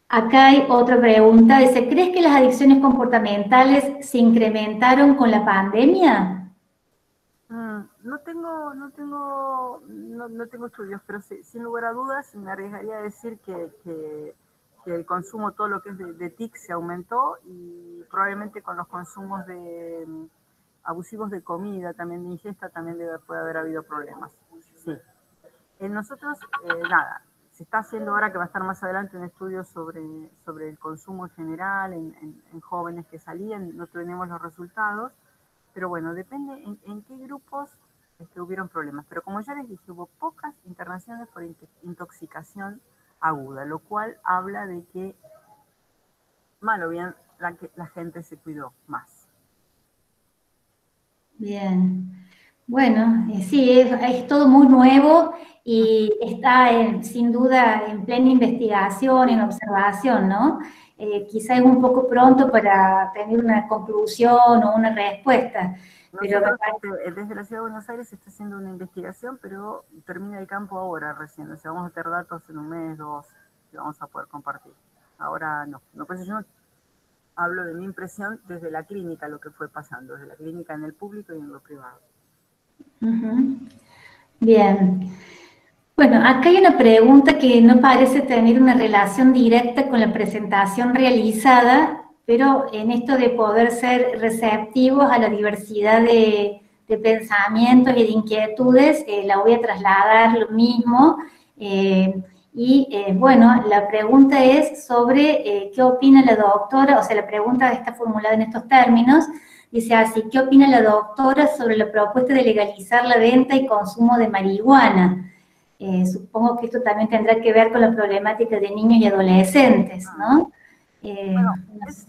Acá hay otra pregunta, dice, ¿crees que las adicciones comportamentales se incrementaron con la pandemia? No tengo estudios, pero sí, sin lugar a dudas me arriesgaría a decir que el consumo, todo lo que es de TIC se aumentó y probablemente con los consumos abusivos de comida, también de ingesta, también puede haber habido problemas. Sí. En nosotros, nada, se está haciendo ahora que va a estar más adelante un estudio sobre el consumo en general en jóvenes que salían, no tenemos los resultados, pero bueno, depende en qué grupos hubieron problemas. Pero como ya les dije, hubo pocas internaciones por intoxicación aguda, lo cual habla de que, mal o bien, la gente se cuidó más. Bien. Bueno, sí, es todo muy nuevo y está sin duda en plena investigación, en observación, ¿no? Quizá es un poco pronto para tener una conclusión o una respuesta. Pero Nosotros desde la Ciudad de Buenos Aires se está haciendo una investigación, pero termina el campo ahora recién. O sea, vamos a tener datos en un mes, dos, que vamos a poder compartir. Ahora no. Por eso yo hablo de mi impresión desde la clínica, lo que fue pasando, desde la clínica en el público y en lo privado. Bien. Bueno, acá hay una pregunta que no parece tener una relación directa con la presentación realizada, pero en esto de poder ser receptivos a la diversidad de pensamientos y de inquietudes, la voy a trasladar lo mismo. Bueno, la pregunta es sobre qué opina la doctora, o sea, la pregunta está formulada en estos términos. Dice así: ¿qué opina la doctora sobre la propuesta de legalizar la venta y consumo de marihuana? Supongo que esto también tendrá que ver con la problemática de niños y adolescentes, ¿no? Bueno, No sé.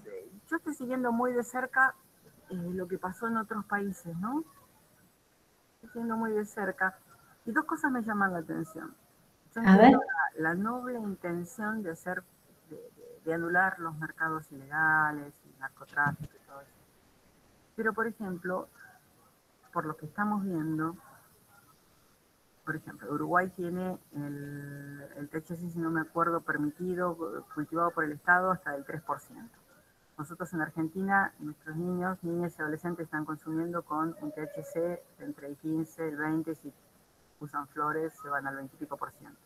yo estoy siguiendo muy de cerca lo que pasó en otros países, ¿no? Estoy siguiendo muy de cerca. Y dos cosas me llaman la atención. Yo A ver, entiendo la noble intención de hacer, de anular los mercados ilegales y narcotráfico y todo eso. Pero, por ejemplo, por lo que estamos viendo, por ejemplo, Uruguay tiene el THC, si no me acuerdo, permitido, cultivado por el Estado hasta el 3%. Nosotros en Argentina, nuestros niños, niñas y adolescentes están consumiendo con un THC entre el 15 y el 20, si usan flores se van al 20 y pico por ciento.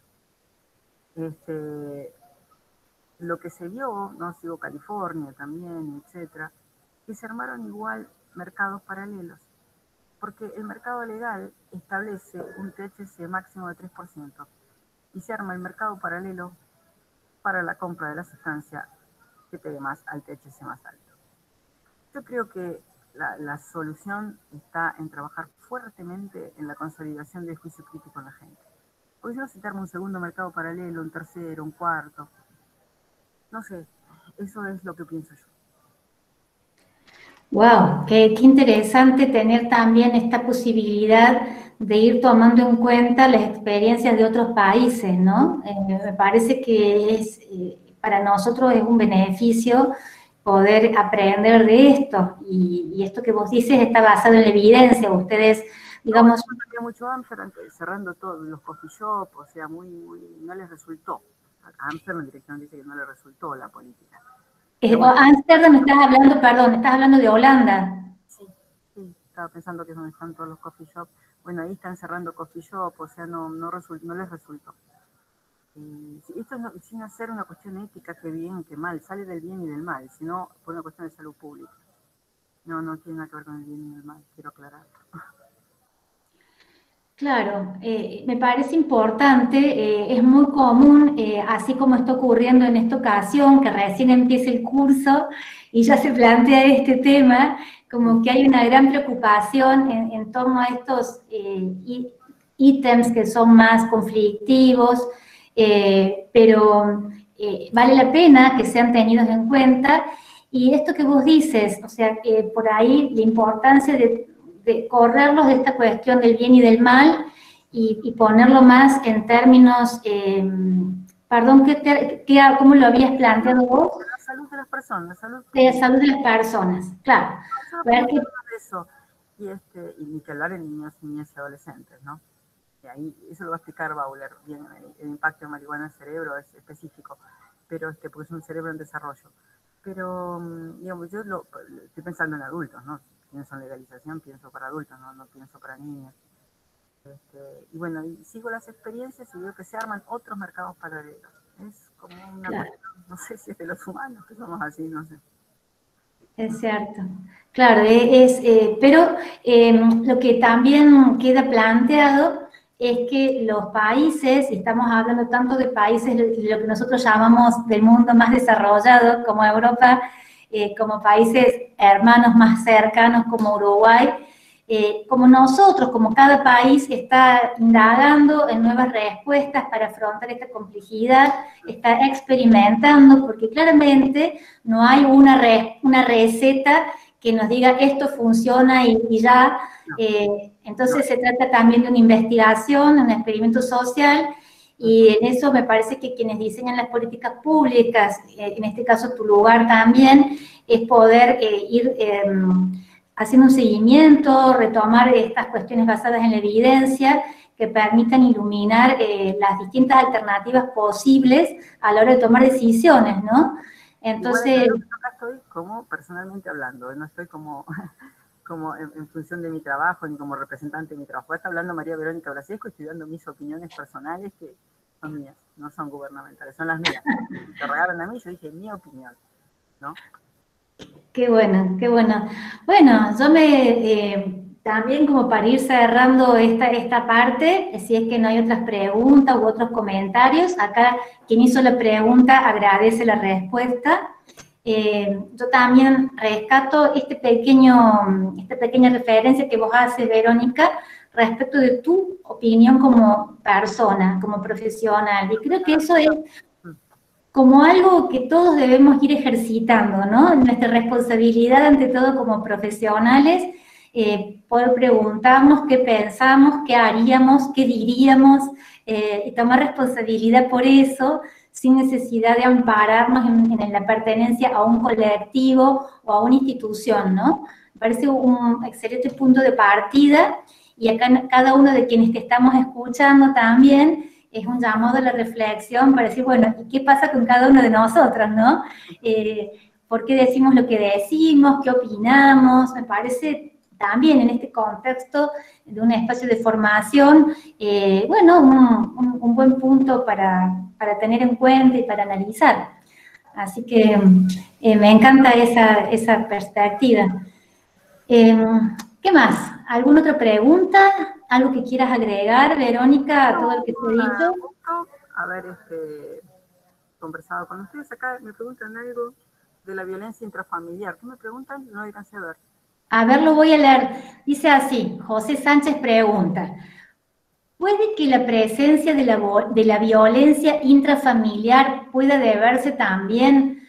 Lo que se vio, no sigo California también, etcétera, que se armaron igual mercados paralelos, porque el mercado legal establece un THC máximo de 3% y se arma el mercado paralelo para la compra de la sustancia que te dé más al THC más alto. Yo creo que la solución está en trabajar fuertemente en la consolidación del juicio crítico en la gente. Porque si no, se te arma un segundo mercado paralelo, un tercero, un cuarto. No sé, eso es lo que pienso yo. wow, qué interesante tener también esta posibilidad de ir tomando en cuenta las experiencias de otros países, ¿no? Me parece que para nosotros es un beneficio poder aprender de esto, y esto que vos dices está basado en la evidencia. Ustedes, No, digamos, había mucho Amsterdam cerrando todos los coffee shops, o sea, no les resultó. A Amsterdam en dirección dice que no le resultó la política. Pero bueno, Ámsterdam, estás hablando, perdón, estás hablando de Holanda. sí, sí, estaba pensando que es donde están todos los coffee shops. Bueno, ahí están cerrando coffee shop, o sea, no les resultó. Esto no, sin hacer una cuestión ética, que bien, que mal, sale del bien y del mal, sino por una cuestión de salud pública. No tiene nada que ver con el bien y el mal, quiero aclarar. Claro, me parece importante, es muy común, así como está ocurriendo en esta ocasión, que recién empieza el curso y ya se plantea este tema, como que hay una gran preocupación en torno a estos ítems que son más conflictivos, pero vale la pena que sean tenidos en cuenta. Y esto que vos dices, o sea, por ahí la importancia de correrlos de esta cuestión del bien y del mal, y ponerlo más en términos, perdón, ¿cómo lo habías planteado vos? La salud de las personas, la salud De la pública. salud de las personas, claro. Yo no Ver pienso que, nada de eso. Y ni que hablar en niños, niñas y adolescentes, ¿no? Y ahí, eso lo va a explicar Bauler, bien, el impacto de marihuana en el cerebro es específico, pero porque es un cerebro en desarrollo. Pero, digamos, estoy pensando en adultos, ¿no? Pienso en legalización, pienso para adultos, no pienso para niños. Y bueno, y sigo las experiencias y veo que se arman otros mercados paralelos. Es como una claro, cuestión, no sé si es de los humanos, que somos así, no sé. es cierto. Claro, pero lo que también queda planteado es que los países, y estamos hablando tanto de países, lo que nosotros llamamos del mundo más desarrollado, como Europa, como países hermanos más cercanos, como Uruguay, como nosotros, como cada país está indagando en nuevas respuestas para afrontar esta complejidad, está experimentando, porque claramente no hay una receta que nos diga esto funciona y ya. No, no. Entonces se trata también de una investigación, un experimento social, y en eso me parece que quienes diseñan las políticas públicas, en este caso tu lugar también, es poder ir haciendo un seguimiento, retomar estas cuestiones basadas en la evidencia que permitan iluminar las distintas alternativas posibles a la hora de tomar decisiones, ¿no? Igual Entonces, acá estoy como personalmente hablando, no estoy como como en función de mi trabajo, ni como representante de mi trabajo. Está hablando María Verónica Brasesco, estoy dando mis opiniones personales que son mías, no son gubernamentales, son las mías. Me interrogaron a mí, yo dije mi opinión, ¿no? Qué bueno, qué bueno. Bueno, yo también como para ir cerrando esta parte, si es que no hay otras preguntas u otros comentarios, acá quien hizo la pregunta agradece la respuesta. Yo también rescato esta pequeña referencia que vos haces, Verónica, respecto de tu opinión como persona, como profesional, y creo que eso es como algo que todos debemos ir ejercitando, ¿no? Nuestra responsabilidad ante todo como profesionales, poder preguntarnos qué pensamos, qué haríamos, qué diríamos, y tomar responsabilidad por eso, sin necesidad de ampararnos en la pertenencia a un colectivo o a una institución, ¿no? Me parece un excelente punto de partida, y acá cada uno de quienes te estamos escuchando también, es un llamado a la reflexión para decir, bueno, ¿y qué pasa con cada uno de nosotros, no? ¿Por qué decimos lo que decimos? ¿Qué opinamos? Me parece también en este contexto de un espacio de formación, bueno, un buen punto para tener en cuenta y para analizar. Así que me encanta esa perspectiva. ¿Qué más? ¿Alguna otra pregunta? ¿Algo que quieras agregar, Verónica, a todo lo que te he dicho? Haber conversado con ustedes. Acá me preguntan algo de la violencia intrafamiliar. ¿Qué me preguntan? No alcancé a ver. A ver, lo voy a leer. Dice así, José Sánchez pregunta, ¿puede que la presencia de la violencia intrafamiliar pueda deberse también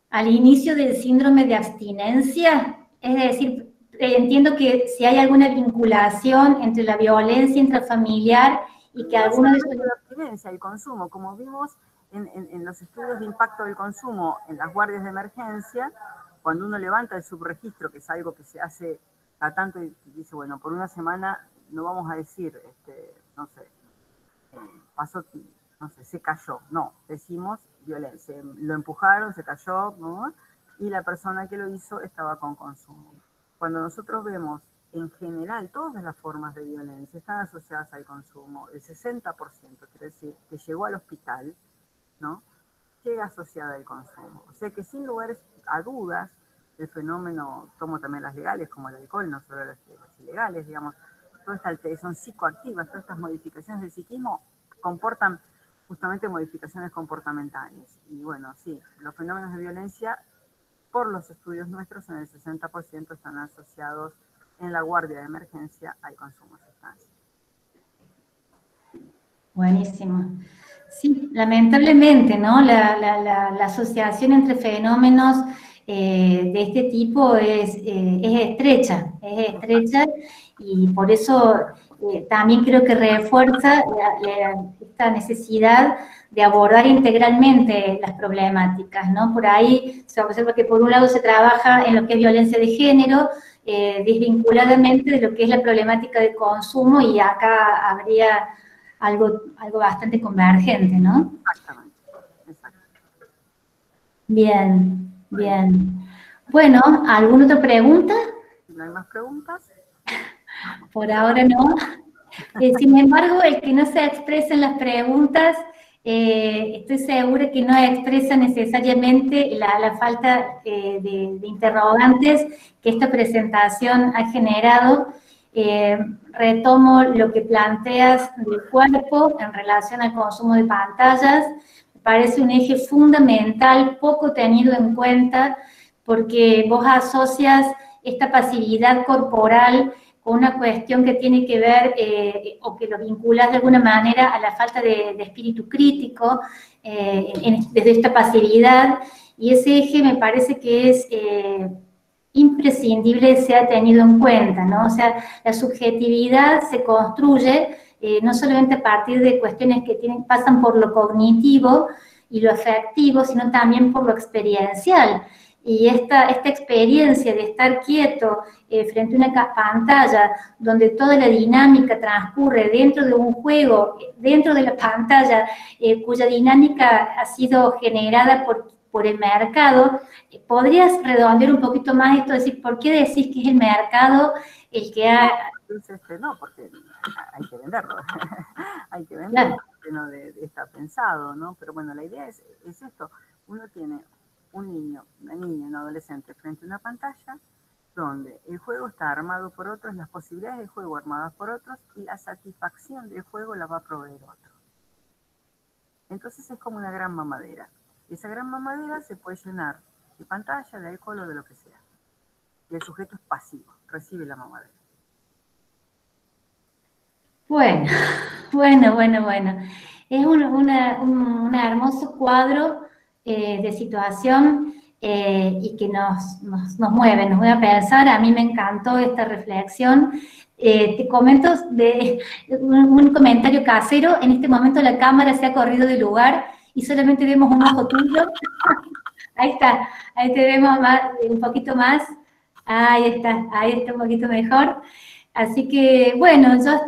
al inicio del síndrome de abstinencia? Es decir, entiendo que si hay alguna vinculación entre la violencia intrafamiliar y que alguno de esos... La abstinencia y consumo, como vimos en los estudios de impacto del consumo en las guardias de emergencia, cuando uno levanta el subregistro, que es algo que se hace a tanto y dice, bueno, por una semana no vamos a decir, no sé, pasó, no sé, se cayó, no, decimos violencia, lo empujaron, se cayó, ¿no? Y la persona que lo hizo estaba con consumo. Cuando nosotros vemos en general todas las formas de violencia están asociadas al consumo, el 60%, quiere decir, que llegó al hospital, ¿no? Llega asociada al consumo. O sea que sin lugar a dudas, el fenómeno, tomo también las legales como el alcohol, no solo las ilegales, digamos, todas estas son psicoactivas, todas estas modificaciones del psiquismo comportan justamente modificaciones comportamentales. Y bueno, sí, los fenómenos de violencia, por los estudios nuestros, en el 60% están asociados en la guardia de emergencia al consumo de sustancias. Buenísimo. Sí, lamentablemente, ¿no? La asociación entre fenómenos de este tipo es estrecha, y por eso también creo que refuerza esta necesidad de abordar integralmente las problemáticas, ¿no? Por ahí se observa que por un lado se trabaja en lo que es violencia de género, desvinculadamente de lo que es la problemática de consumo, y acá habría algo bastante convergente, ¿no? Exactamente. Bien, bien. Bueno, ¿alguna otra pregunta? ¿No hay más preguntas? Por ahora no. Sin embargo, el que no se expresa en las preguntas, estoy segura que no expresa necesariamente la falta de interrogantes que esta presentación ha generado. Retomo lo que planteas del cuerpo en relación al consumo de pantallas. Me parece un eje fundamental, poco tenido en cuenta, porque vos asocias esta pasividad corporal con una cuestión que tiene que ver, o que lo vinculas de alguna manera a la falta de espíritu crítico, desde esta pasividad, y ese eje me parece que es imprescindible sea tenido en cuenta, ¿no? O sea, la subjetividad se construye no solamente a partir de cuestiones que pasan por lo cognitivo y lo afectivo, sino también por lo experiencial. Y esta experiencia de estar quieto frente a una pantalla donde toda la dinámica transcurre dentro de un juego, dentro de la pantalla, cuya dinámica ha sido generada por el mercado. ¿Podrías redondear un poquito más esto, decir, por qué decís que es el mercado el que ha... No, porque hay que venderlo, hay que venderlo, claro. Está pensado, ¿no? Pero bueno, la idea es esto, uno tiene un niño, una niña, un adolescente frente a una pantalla donde el juego está armado por otros, las posibilidades del juego armadas por otros y la satisfacción del juego la va a proveer otro. Entonces es como una gran mamadera. Y esa gran mamadera se puede llenar de pantalla, de alcohol o de lo que sea. Y el sujeto es pasivo, recibe la mamadera. Bueno. Es un hermoso cuadro de situación y que nos mueve a pensar. A mí me encantó esta reflexión. Te comento de un comentario casero. En este momento la cámara se ha corrido del lugar y solamente vemos un ojo tuyo. Ahí está, ahí te vemos un poquito más. Ahí está un poquito mejor. Así que, bueno, ya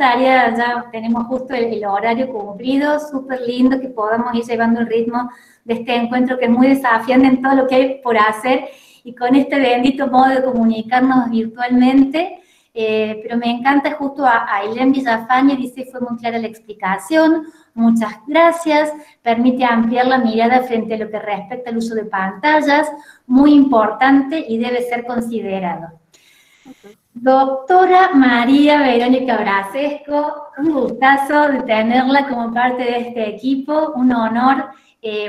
tenemos justo el horario cumplido, súper lindo que podamos ir llevando el ritmo de este encuentro que es muy desafiante en todo lo que hay por hacer y con este bendito modo de comunicarnos virtualmente, pero me encanta justo a Ailén Villafañe, dice, fue muy clara la explicación, muchas gracias, permite ampliar la mirada frente a lo que respecta al uso de pantallas, muy importante y debe ser considerado. Okay. Doctora María Verónica Brasesco, un gustazo de tenerla como parte de este equipo, un honor.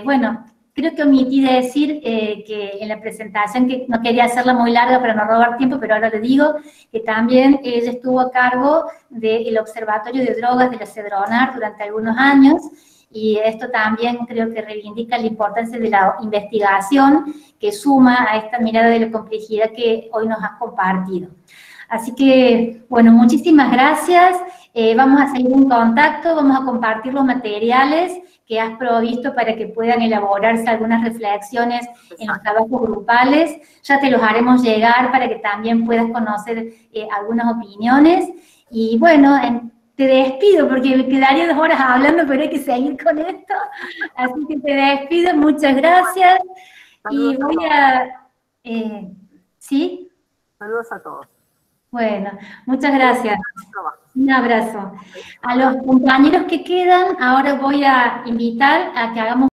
Bueno, creo que omití decir que en la presentación, que no quería hacerla muy larga para no robar tiempo, pero ahora le digo que también ella estuvo a cargo del Observatorio de Drogas de la CEDRONAR durante algunos años, y esto también creo que reivindica la importancia de la investigación que suma a esta mirada de la complejidad que hoy nos has compartido. Así que, bueno, muchísimas gracias. Vamos a seguir en contacto, vamos a compartir los materiales que has provisto para que puedan elaborarse algunas reflexiones en los trabajos grupales. Ya te los haremos llegar para que también puedas conocer algunas opiniones. Y bueno, te despido porque me quedaría 2 horas hablando, pero hay que seguir con esto. Así que te despido, muchas gracias. Y voy a... ¿sí? Saludos a todos. Bueno, muchas gracias. Un abrazo. A los compañeros que quedan, ahora voy a invitar a que hagamos